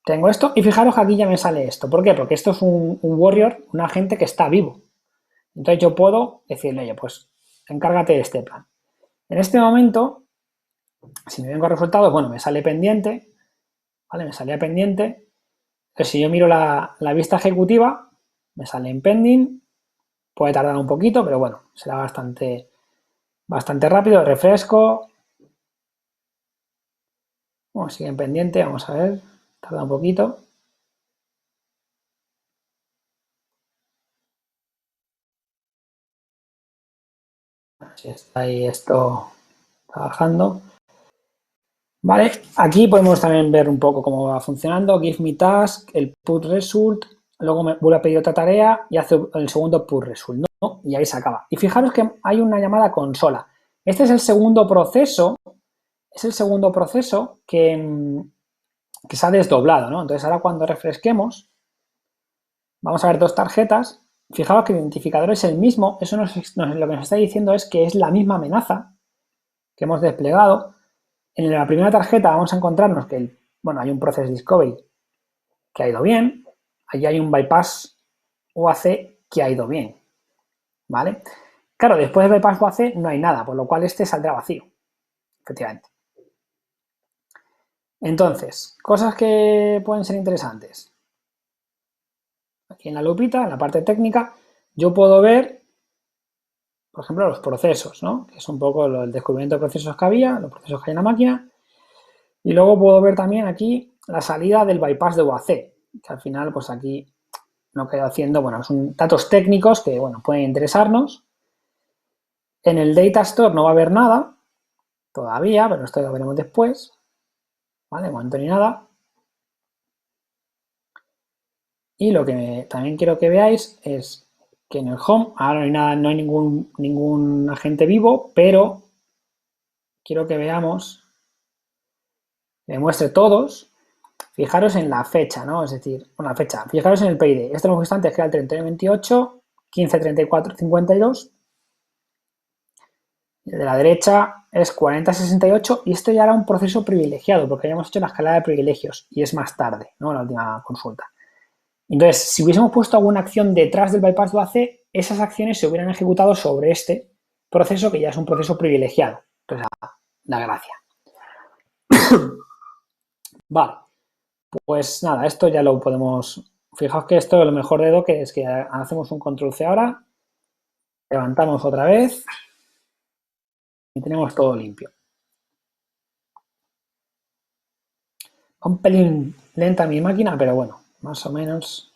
Speaker 1: Tengo esto y fijaros que aquí ya me sale esto. ¿Por qué? Porque esto es un warrior, un agente que está vivo. Entonces yo puedo decirle, oye, pues encárgate de este plan. En este momento, si me vengo a resultados, bueno, me sale pendiente, ¿vale? Me salía pendiente. Entonces si yo miro la vista ejecutiva, me sale en pending. Puede tardar un poquito, pero bueno, será bastante rápido. Refresco. Bueno, sigue en pendiente, vamos a ver. Tarda un poquito. Si está ahí esto trabajando. Vale, aquí podemos también ver un poco cómo va funcionando. Give me task, el put result, luego me vuelve a pedir otra tarea y hace el segundo put result, ¿no? Y ahí se acaba. Y fijaros que hay una llamada consola. Este es el segundo proceso, que se ha desdoblado, ¿no? Entonces ahora cuando refresquemos, vamos a ver dos tarjetas. Fijaros que el identificador es el mismo. Eso lo que nos está diciendo es que es la misma amenaza que hemos desplegado. En la primera tarjeta vamos a encontrarnos que hay un Process Discovery que ha ido bien. Allí hay un Bypass UAC que ha ido bien. ¿Vale? Claro, después del Bypass UAC no hay nada, por lo cual este saldrá vacío. Efectivamente. Entonces, cosas que pueden ser interesantes. Aquí en la lupita, en la parte técnica, yo puedo ver, por ejemplo, los procesos, ¿no? Que es un poco el descubrimiento de procesos que había, los procesos que hay en la máquina. Y luego puedo ver también aquí la salida del bypass de UAC, que al final, pues aquí lo que he ido haciendo, bueno, son datos técnicos que, bueno, pueden interesarnos. En el Data Store no va a haber nada todavía, pero esto lo veremos después. ¿Vale? De momento ni nada. Y lo que también quiero que veáis es que en el home ahora no hay nada, no hay ningún agente vivo, pero quiero que veamos, que muestre todos. Fijaros en la fecha, ¿no? Es decir, la fecha. Fijaros en el PID. Este lo instante es que era el 31-28, 15-34-52. El de la derecha es 40-68 y esto ya era un proceso privilegiado porque habíamos hecho la escalada de privilegios y es más tarde, ¿no? La última consulta. Entonces, si hubiésemos puesto alguna acción detrás del bypass de UAC, esas acciones se hubieran ejecutado sobre este proceso que ya es un proceso privilegiado. Entonces, la gracia. Vale, pues nada, esto ya lo podemos... Fijaos que esto es lo mejor de Docker, es que hacemos un control C ahora, levantamos otra vez y tenemos todo limpio. Un pelín lenta mi máquina, pero bueno, más o menos.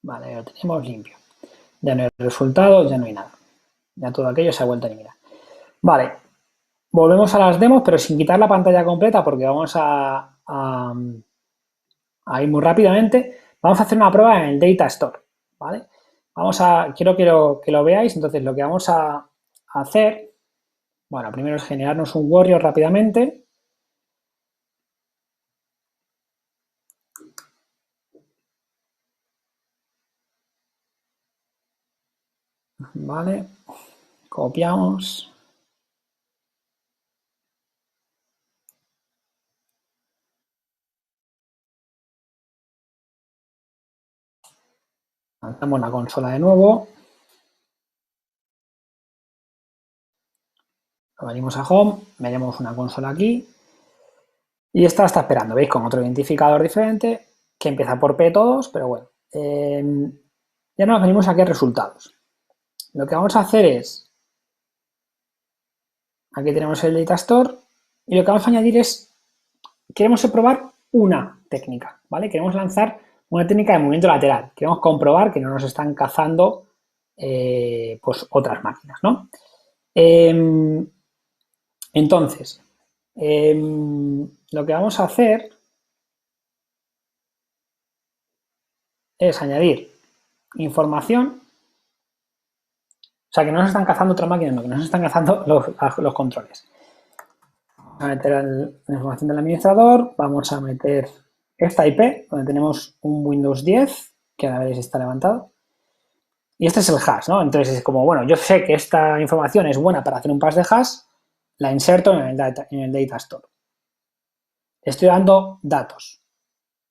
Speaker 1: Vale, lo tenemos limpio. Ya no hay resultados, ya no hay nada. Ya todo aquello se ha vuelto a eliminar. Vale, volvemos a las demos, pero sin quitar la pantalla completa porque vamos a ir muy rápidamente. Vamos a hacer una prueba en el Data Store, ¿vale? Quiero que lo veáis, entonces lo que vamos a hacer, bueno, primero es generarnos un Warrior rápidamente. Vale, copiamos. Lanzamos la consola de nuevo. Venimos a Home, veremos una consola aquí. Y esta está esperando, ¿veis? Con otro identificador diferente, que empieza por P todos, pero bueno. Ya nos venimos aquí a resultados. Lo que vamos a hacer es, aquí tenemos el Data Store, y lo que vamos a añadir es, queremos probar una técnica, ¿vale? Queremos lanzar una técnica de movimiento lateral. Queremos comprobar que no nos están cazando pues otras máquinas, ¿no? Entonces, lo que vamos a hacer es añadir información O sea, que no nos están cazando otras máquinas, no, que nos están cazando los controles. Vamos a meter la información del administrador, vamos a meter esta IP, donde tenemos un Windows 10, que ahora veréis está levantado. Y este es el hash, ¿no? Entonces es como, bueno, yo sé que esta información es buena para hacer un pass de hash, la inserto en el data store. Le estoy dando datos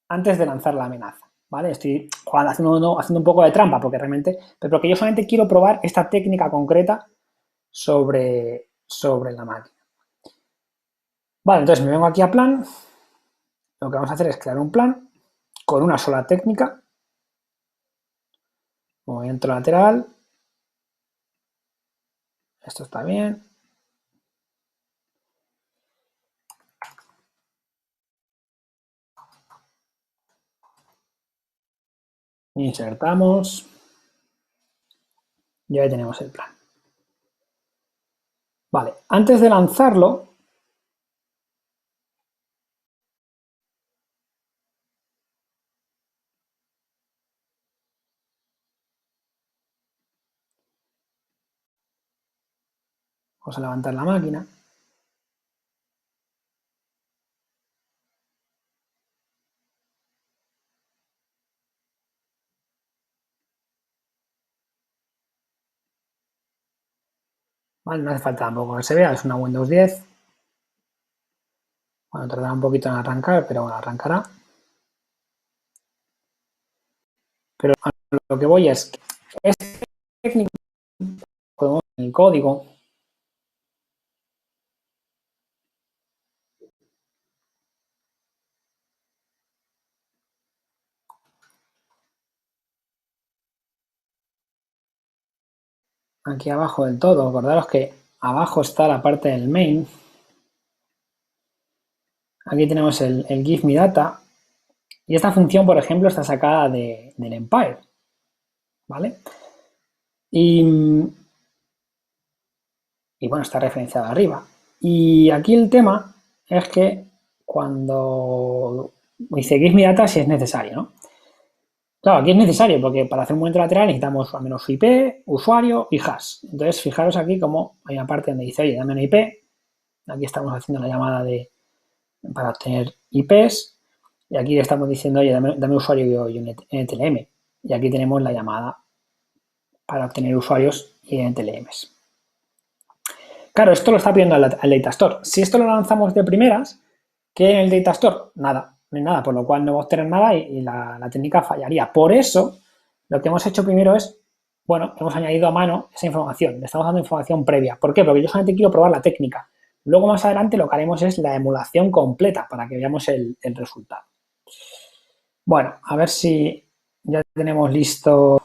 Speaker 1: antes de lanzar la amenaza, ¿vale? Estoy haciendo un poco de trampa, porque realmente, pero porque yo solamente quiero probar esta técnica concreta sobre la máquina. Vale, entonces me vengo aquí a plan, lo que vamos a hacer es crear un plan con una sola técnica, movimiento lateral, esto está bien. Insertamos y ahí tenemos el plan. Vale, antes de lanzarlo, vamos a levantar la máquina. Vale, no hace falta tampoco que se vea, es una Windows 10. Bueno, tardará un poquito en arrancar, pero bueno, arrancará. Pero a lo que voy es que este técnico, podemos en el código, aquí abajo del todo, acordaros que abajo está la parte del main. Aquí tenemos el give me data. Y esta función, por ejemplo, está sacada del Empire. ¿Vale? Y bueno, está referenciado arriba. Y aquí el tema es que cuando dice give me data si es necesario, ¿no? Claro, aquí es necesario porque para hacer un movimiento lateral necesitamos al menos IP, usuario y hash. Entonces, fijaros aquí como hay una parte donde dice, oye, dame una IP. Aquí estamos haciendo la llamada para obtener IPs. Y aquí le estamos diciendo, oye, dame usuario y un NTLM. Y aquí tenemos la llamada para obtener usuarios y NTLMs. Claro, esto lo está pidiendo al Data Store. Si esto lo lanzamos de primeras, ¿qué hay en el Data Store? Nada, no hay nada, por lo cual no vamos a obtener nada y la técnica fallaría. Por eso, lo que hemos hecho primero es, bueno, hemos añadido a mano esa información, le estamos dando información previa. ¿Por qué? Porque yo solamente quiero probar la técnica. Luego, más adelante, lo que haremos es la emulación completa para que veamos el resultado. Bueno, a ver si ya tenemos listo.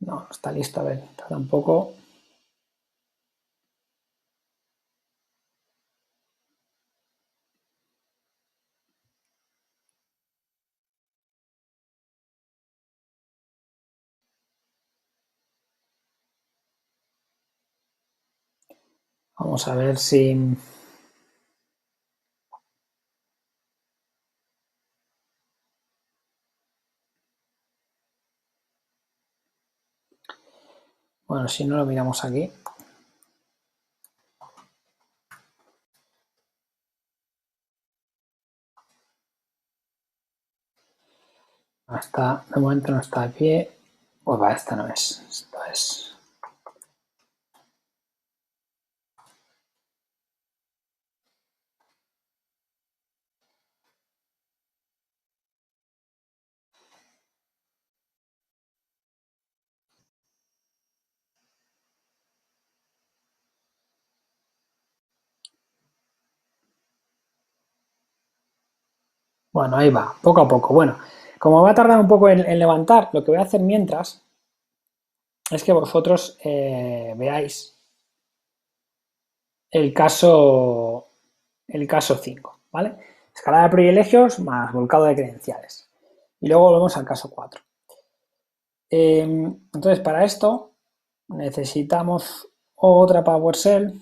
Speaker 1: No, no está listo, a ver, tarda un poco. Vamos a ver si... Bueno, si no lo miramos aquí. Hasta de momento no está de pie. Pues va, esta no es. Esto es. Bueno, ahí va, poco a poco. Bueno, como va a tardar un poco en levantar, lo que voy a hacer mientras es que vosotros veáis el caso 5, ¿vale? Escalada de privilegios más volcado de credenciales. Y luego volvemos al caso 4. Entonces, para esto necesitamos otra PowerShell.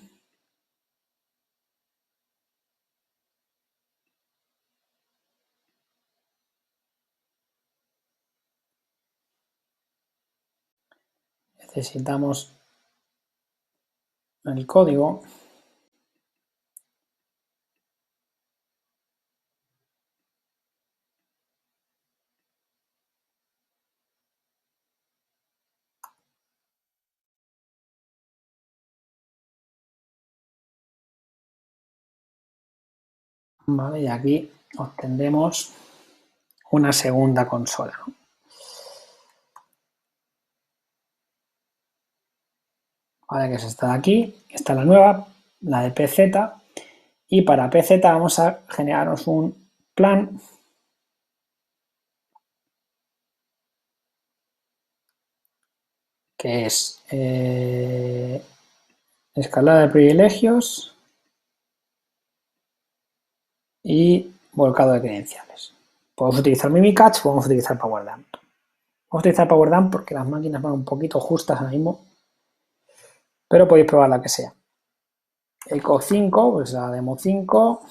Speaker 1: Necesitamos el código. ¿Vale? Y aquí obtendremos una segunda consola, ¿no? Vale, que es esta de aquí, está la nueva, la de PZ, y para PZ vamos a generarnos un plan que es escalada de privilegios y volcado de credenciales. Podemos utilizar Mimikatz, podemos utilizar PowerDump. Vamos a utilizar PowerDump porque las máquinas van un poquito justas ahora mismo, pero podéis probar la que sea. Eco 5, pues la demo 5.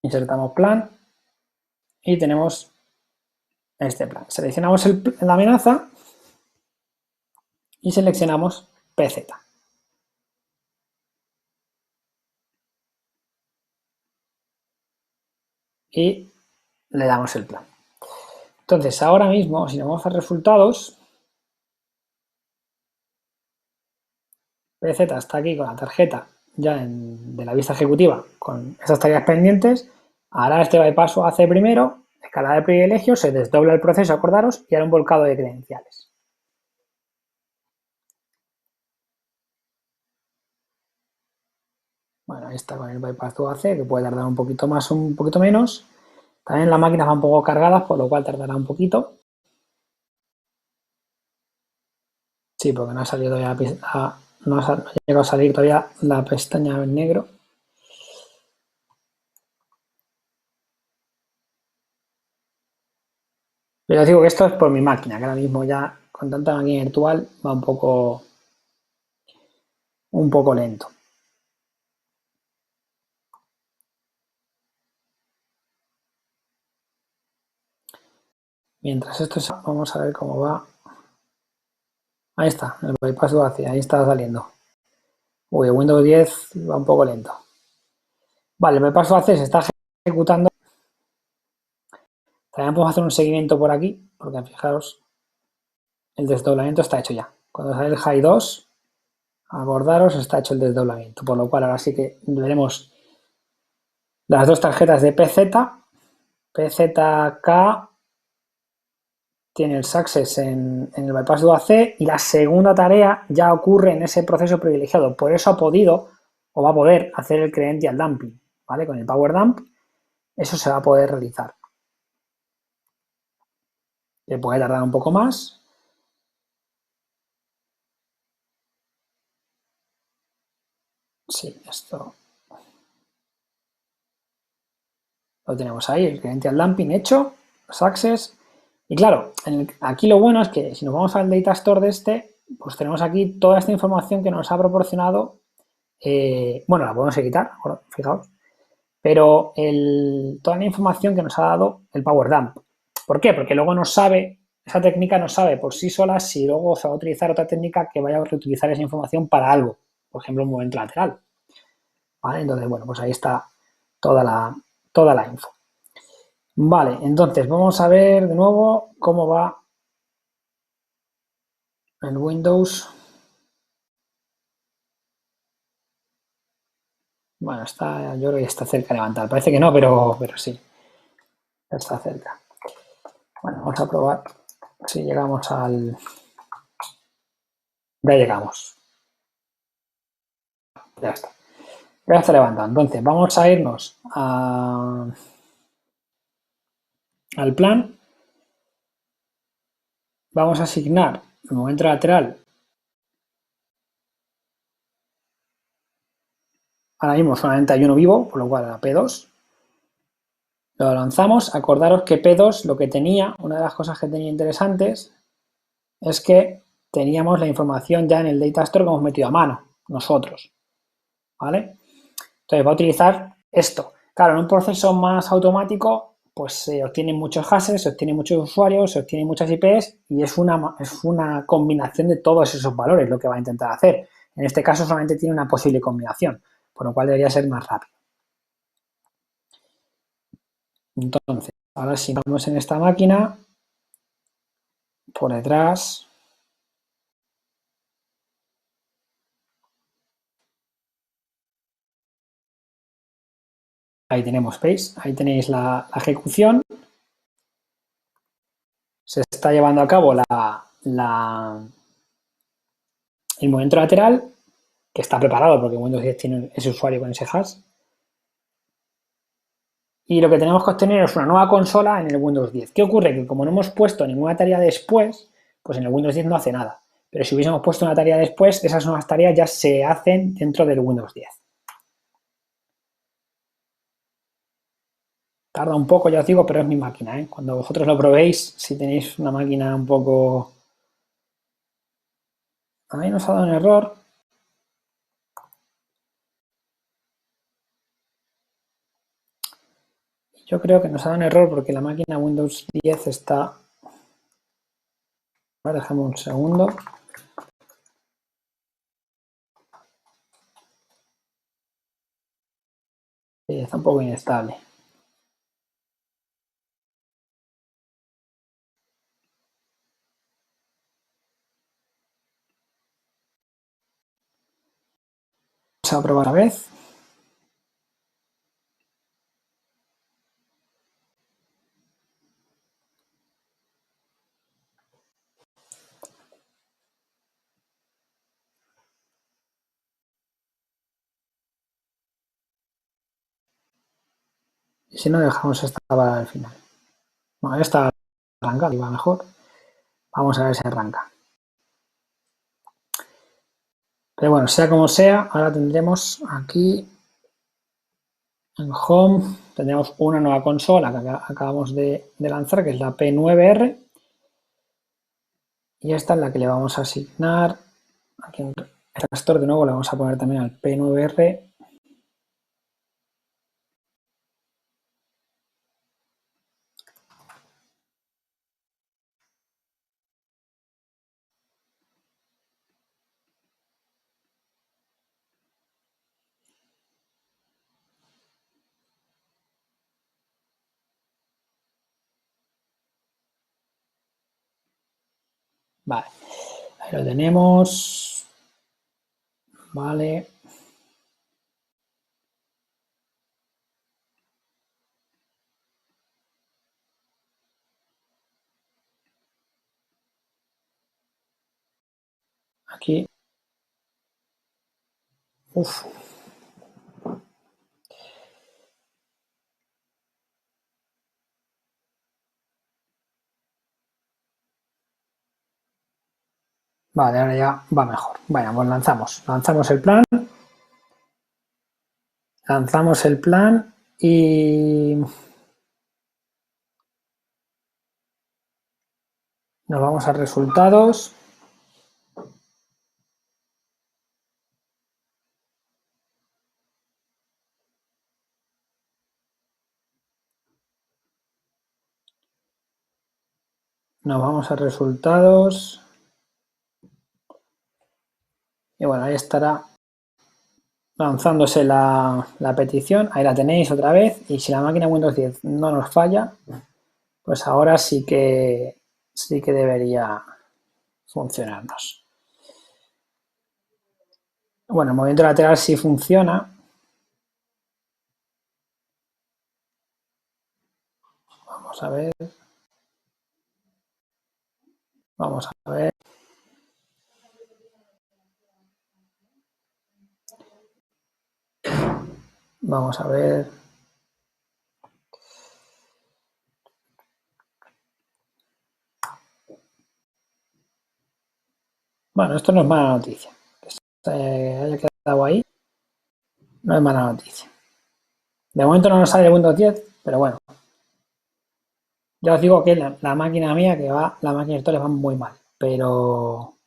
Speaker 1: Insertamos plan y tenemos este plan. Seleccionamos la amenaza y seleccionamos PZ. Y le damos el plan. Entonces, ahora mismo, si nos vamos a resultados, PZ está aquí con la tarjeta ya de la vista ejecutiva con esas tareas pendientes. Hará este bypass hace primero, escala de privilegios, se desdobla el proceso, acordaros, y hará un volcado de credenciales. Bueno, ahí está con el bypass UAC, que puede tardar un poquito más o un poquito menos. También las máquinas van un poco cargadas, por lo cual tardará un poquito. Sí, porque no ha salido todavía no ha llegado a salir todavía la pestaña en negro. Pero os digo que esto es por mi máquina, que ahora mismo ya con tanta máquina virtual va un poco lento. Mientras esto vamos a ver cómo va. Ahí está, el bypass hacia, ahí está saliendo. Uy, Windows 10 va un poco lento. Vale, el bypass se está ejecutando. También podemos hacer un seguimiento por aquí, porque fijaros, el desdoblamiento está hecho ya. Cuando sale el high 2, acordaros, está hecho el desdoblamiento, por lo cual ahora sí que veremos las dos tarjetas de PZ, PZK tiene el success en el bypass de UAC y la segunda tarea ya ocurre en ese proceso privilegiado. Por eso ha podido o va a poder hacer el credential dumping, ¿vale? Con el power dump eso se va a poder realizar. Le puede tardar un poco más. Sí, esto lo tenemos ahí, el credential dumping hecho, success. Y claro, aquí lo bueno es que si nos vamos al data store de este, pues tenemos aquí toda esta información que nos ha proporcionado. Bueno, la podemos editar, fijaos, pero toda la información que nos ha dado el Power Dump. ¿Por qué? Porque luego no sabe, esa técnica no sabe por sí sola si luego se va a utilizar otra técnica que vaya a reutilizar esa información para algo, por ejemplo, un movimiento lateral. ¿Vale? Entonces, bueno, pues ahí está toda la info. Vale, entonces vamos a ver de nuevo cómo va el Windows. Bueno, yo creo que está cerca de levantar. Parece que no, pero sí, está cerca. Bueno, vamos a probar si llegamos al... Ya llegamos. Ya está. Ya está levantado. Entonces, vamos a irnos al plan. Vamos a asignar el momento lateral. Ahora mismo solamente hay uno vivo, por lo cual a P2. Lo lanzamos. Acordaros que P2 lo que tenía, una de las cosas que tenía interesantes, es que teníamos la información ya en el data store que hemos metido a mano, nosotros. ¿Vale? Entonces va a utilizar esto. Claro, en un proceso más automático, pues se obtienen muchos hashes, se obtienen muchos usuarios, se obtienen muchas IPs y es una combinación de todos esos valores lo que va a intentar hacer. En este caso solamente tiene una posible combinación, por lo cual debería ser más rápido. Entonces, ahora si vamos en esta máquina, por detrás, ahí tenemos, ¿veis? Ahí tenéis la ejecución. Se está llevando a cabo el movimiento lateral, que está preparado porque Windows 10 tiene ese usuario con ese hash. Y lo que tenemos que obtener es una nueva consola en el Windows 10. ¿Qué ocurre? Que como no hemos puesto ninguna tarea después, pues en el Windows 10 no hace nada. Pero si hubiésemos puesto una tarea después, esas nuevas tareas ya se hacen dentro del Windows 10. Tarda un poco, ya os digo, pero es mi máquina, ¿eh? Cuando vosotros lo probéis, si tenéis una máquina un poco... A mí nos ha dado un error. Yo creo que nos ha dado un error porque la máquina Windows 10 está... Vale, déjame un segundo. Sí, está un poco inestable. Vamos a probar otra vez. Y si no, dejamos esta para el final. Bueno, esta arranca, y va mejor. Vamos a ver si arranca. Pero bueno, sea como sea, ahora tendremos aquí en Home, tendremos una nueva consola que acabamos de lanzar, que es la P9R. Y esta es la que le vamos a asignar. Aquí en el store de nuevo le vamos a poner también al P9R. Vale, ahí lo tenemos. Vale. Aquí. Uf. Vale, ahora ya va mejor. Vaya, pues lanzamos. Lanzamos el plan. Lanzamos el plan y nos vamos a resultados. Nos vamos a resultados. Y bueno, ahí estará lanzándose la petición. Ahí la tenéis otra vez. Y si la máquina Windows 10 no nos falla, pues ahora sí que debería funcionarnos. Bueno, el movimiento lateral sí funciona. Vamos a ver. Vamos a ver. Vamos a ver. Bueno, esto no es mala noticia. Que se haya quedado ahí, no es mala noticia. De momento no nos sale el Windows 10, pero bueno, Ya os digo que la máquina mía que va, la máquina virtual va muy mal, pero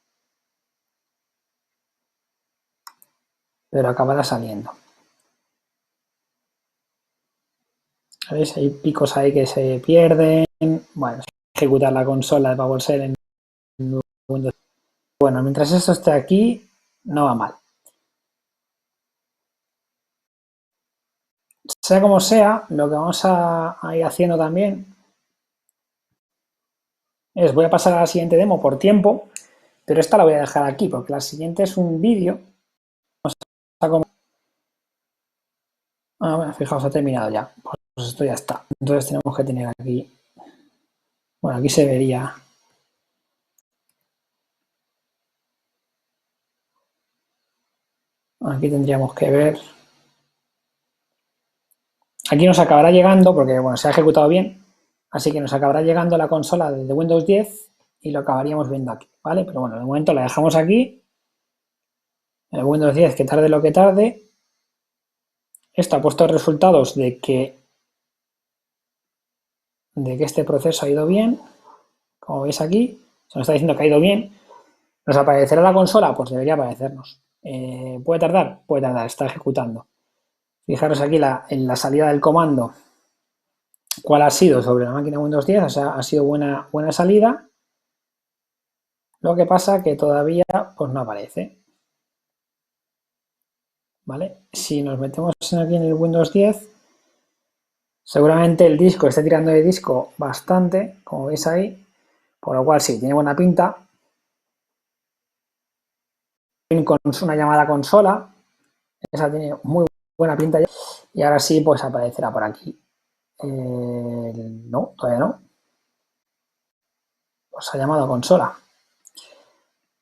Speaker 1: acabará saliendo. ¿Veis? Hay picos ahí que se pierden. Bueno, ejecutar la consola de PowerShell en Windows. Bueno, mientras esto esté aquí, no va mal. Sea como sea, lo que vamos a ir haciendo también es, voy a pasar a la siguiente demo por tiempo, pero esta la voy a dejar aquí, porque la siguiente es un vídeo. Ah, bueno, fijaos, ha terminado ya. Pues esto ya está. Entonces tenemos que tener aquí, bueno, aquí se vería. Aquí tendríamos que ver. Aquí nos acabará llegando, porque bueno, se ha ejecutado bien, así que nos acabará llegando la consola de Windows 10 y lo acabaríamos viendo aquí, ¿vale? Pero bueno, de momento la dejamos aquí, el Windows 10, que tarde lo que tarde. Esto ha puesto resultados de que este proceso ha ido bien, como veis aquí, se nos está diciendo que ha ido bien. ¿Nos aparecerá la consola? Pues debería aparecernos. ¿Puede tardar? Puede tardar, está ejecutando. Fijaros aquí en la salida del comando, cuál ha sido sobre la máquina Windows 10, o sea, ha sido buena salida. Lo que pasa que todavía pues no aparece, ¿vale? Si nos metemos aquí en el Windows 10, seguramente el disco esté tirando de disco bastante, como veis ahí, por lo cual sí, tiene buena pinta. Con una llamada consola, esa tiene muy buena pinta ya, y ahora sí pues aparecerá por aquí. No, todavía no. Pues ha llamado consola.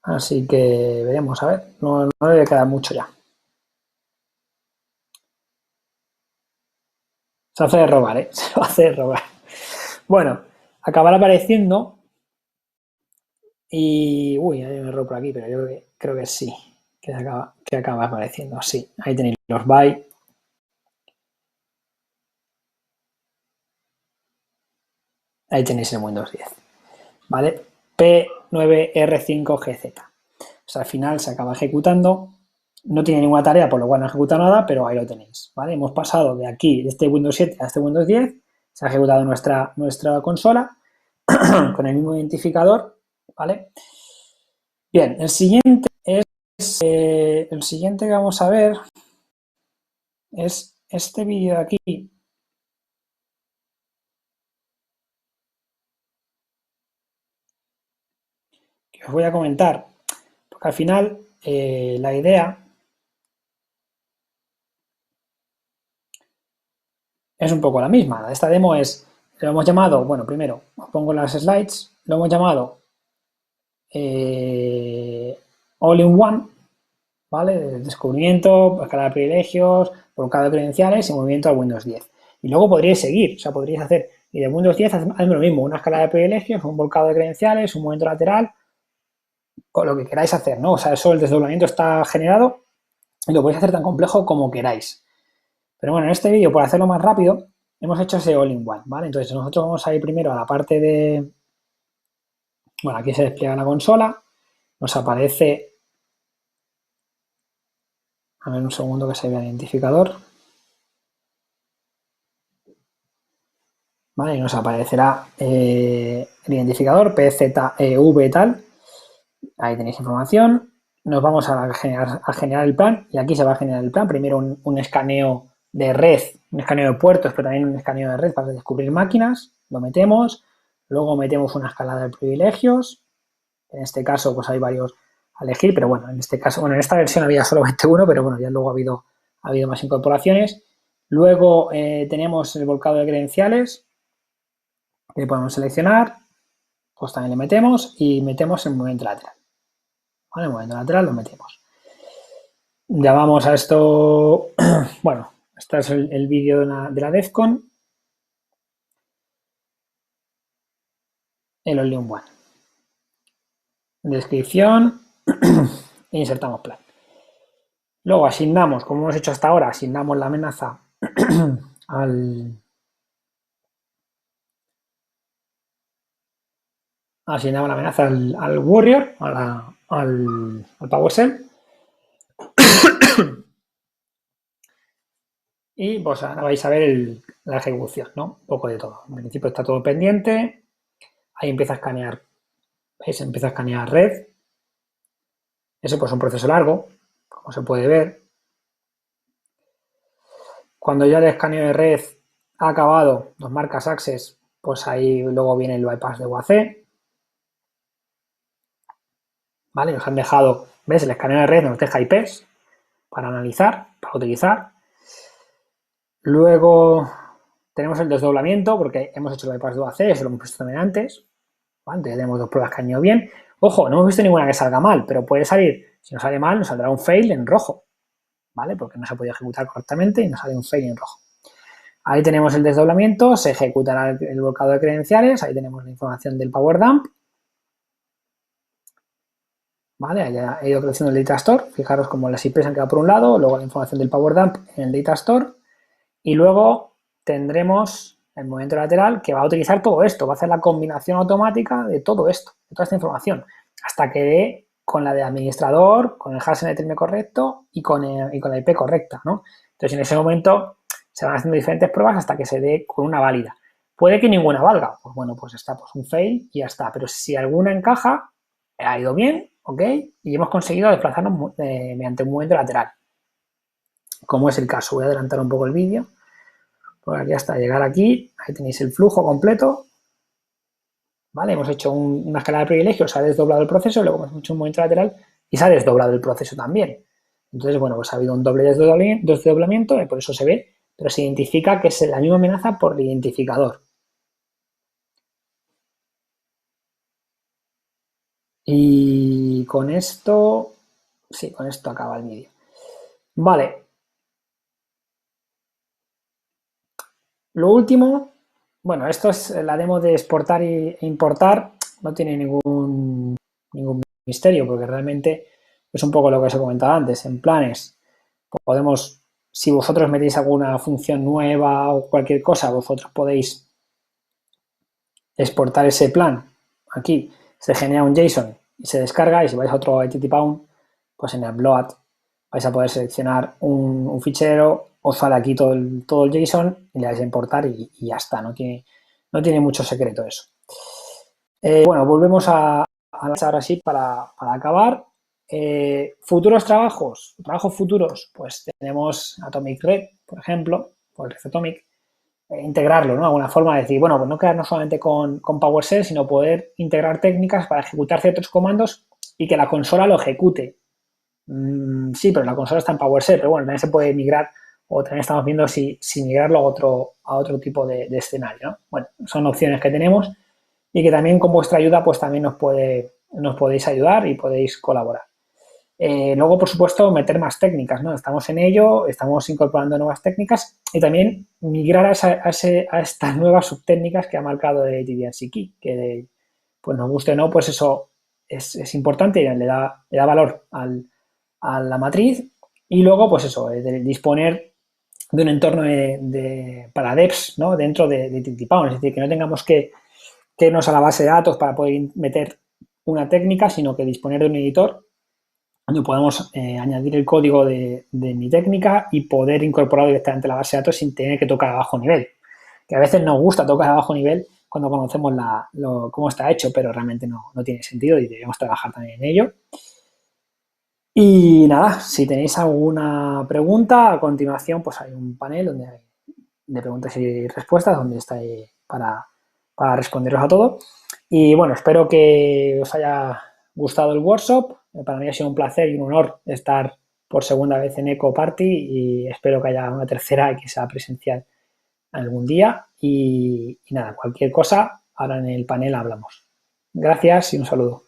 Speaker 1: Así que veremos, a ver, no debe quedar mucho ya. Se hace de robar, ¿eh? Se va a hacer de robar. Bueno, acabará apareciendo y... Uy, hay un error por aquí, pero yo creo que sí, que acaba apareciendo. Sí, ahí tenéis los bytes. Ahí tenéis el Windows 10, ¿vale? P9R5GZ. O sea, al final se acaba ejecutando. No tiene ninguna tarea, por lo cual no ejecuta nada, pero ahí lo tenéis, ¿vale? Hemos pasado de aquí, de este Windows 7 a este Windows 10. Se ha ejecutado nuestra consola con el mismo identificador, ¿vale? Bien, el siguiente el siguiente que vamos a ver es este vídeo de aquí, que os voy a comentar, porque al final la idea es un poco la misma. Esta demo lo hemos llamado, bueno, primero os pongo las slides, lo hemos llamado All in One, ¿vale? Descubrimiento, escala de privilegios, volcado de credenciales y movimiento al Windows 10. Y luego podríais seguir, o sea, podríais hacer, y de Windows 10 hazme lo mismo, una escala de privilegios, un volcado de credenciales, un movimiento lateral, o lo que queráis hacer, ¿no? O sea, eso el desdoblamiento está generado y lo podéis hacer tan complejo como queráis. Pero bueno, en este vídeo, por hacerlo más rápido, hemos hecho ese all-in-one, ¿vale? Entonces nosotros vamos a ir primero a la parte de... Bueno, aquí se despliega la consola, nos aparece... A ver un segundo que se vea el identificador. ¿Vale? Y nos aparecerá el identificador PZEV tal. Ahí tenéis información. Nos vamos a generar el plan y aquí se va a generar el plan. Primero un escaneo de red, un escaneo de puertos, pero también un escaneo de red para descubrir máquinas. Lo metemos. Luego metemos una escalada de privilegios. En este caso, pues hay varios a elegir, pero bueno, en este caso, bueno, en esta versión había solamente uno, pero bueno, ya luego ha habido más incorporaciones. Luego tenemos el volcado de credenciales, que podemos seleccionar, pues también le metemos y metemos el movimiento lateral. ¿Vale? El movimiento lateral lo metemos. Ya vamos a esto, bueno, este es el vídeo de la DEFCON, el Only One. Descripción, e insertamos plan. Luego asignamos, como hemos hecho hasta ahora, asignamos la amenaza al asignaba la amenaza al Warrior, al PowerShell. Y pues ahora vais a ver la ejecución, ¿no? Un poco de todo. En principio está todo pendiente. Ahí empieza a escanear, ¿veis? Empieza a escanear red. Eso pues es un proceso largo, como se puede ver. Cuando ya el escaneo de red ha acabado, nos marcas access, pues ahí luego viene el bypass de UAC. ¿Vale? Nos han dejado, ¿ves? El escaneo de red nos deja IPs para analizar, para utilizar. Luego tenemos el desdoblamiento, porque hemos hecho el bypass de UAC, eso lo hemos visto también antes. ¿Vale? Entonces tenemos dos pruebas que han ido bien. Ojo, no hemos visto ninguna que salga mal, pero puede salir, si nos sale mal, nos saldrá un fail en rojo, ¿vale? Porque no se ha podido ejecutar correctamente y nos sale un fail en rojo. Ahí tenemos el desdoblamiento, se ejecutará el volcado de credenciales, ahí tenemos la información del Power Dump, ¿vale? Ahí ha ido creciendo el Data Store, fijaros como las IPs han quedado por un lado, luego la información del Power Dump en el Data Store, y luego tendremos el movimiento lateral que va a utilizar todo esto, va a hacer la combinación automática de todo esto, de toda esta información, hasta que dé con la de administrador, con el hash NTM correcto y con la IP correcta, ¿no? Entonces, en ese momento se van haciendo diferentes pruebas hasta que se dé con una válida. Puede que ninguna valga, pues bueno, pues está pues un fail y ya está. Pero si alguna encaja, ha ido bien, ¿ok? Y hemos conseguido desplazarnos mediante un movimiento lateral, como es el caso. Voy a adelantar un poco el vídeo. Por aquí hasta llegar aquí, ahí tenéis el flujo completo, ¿vale? Hemos hecho una escala de privilegios, se ha desdoblado el proceso, luego hemos hecho un movimiento lateral y se ha desdoblado el proceso también. Entonces, bueno, pues ha habido un doble desdoblamiento, por eso se ve, pero se identifica que es la misma amenaza por el identificador. Y con esto, sí, con esto acaba el vídeo. Vale. Lo último, bueno, esto es la demo de exportar e importar, no tiene ningún misterio, porque realmente es un poco lo que os he comentado antes. En planes podemos, si vosotros metéis alguna función nueva o cualquier cosa, vosotros podéis exportar ese plan. Aquí se genera un JSON y se descarga, y si vais a otro ITTPound, pues en el upload vais a poder seleccionar un fichero, os sale aquí todo el JSON y le dais a importar y ya está, no tiene mucho secreto eso. Bueno, volvemos a ahora sí para acabar. Futuros trabajos futuros, pues tenemos Atomic Red, por ejemplo, o el Red Atomic, integrarlo, ¿no? Alguna forma de decir, bueno, pues no quedarnos solamente con PowerShell, sino poder integrar técnicas para ejecutar ciertos comandos y que la consola lo ejecute. Sí, pero la consola está en PowerShell, pero bueno, también se puede migrar, o también estamos viendo si migrarlo a otro tipo de escenario, ¿no? Bueno, son opciones que tenemos y que también con vuestra ayuda pues también nos podéis ayudar y podéis colaborar. Luego, por supuesto, meter más técnicas, ¿no? Estamos en ello, estamos incorporando nuevas técnicas y también migrar a estas nuevas subtécnicas que ha marcado TDNCKey, que pues nos guste o no, pues eso es importante y le da valor a la matriz. Y luego, pues eso, de disponer de un entorno para devs, ¿no? Dentro de TTPound, es decir, que no tengamos que irnos a la base de datos para poder meter una técnica, sino que disponer de un editor donde podemos añadir el código de mi técnica y poder incorporarlo directamente a la base de datos sin tener que tocar a bajo nivel. Que a veces nos gusta tocar a bajo nivel cuando conocemos cómo está hecho, pero realmente no tiene sentido y debemos trabajar también en ello. Y nada, si tenéis alguna pregunta, a continuación pues hay un panel donde hay de preguntas y respuestas, donde estáis para responderos a todo. Y bueno, espero que os haya gustado el workshop. Para mí ha sido un placer y un honor estar por segunda vez en Eco Party y espero que haya una tercera y que sea presencial algún día. Y nada, cualquier cosa, ahora en el panel hablamos. Gracias y un saludo.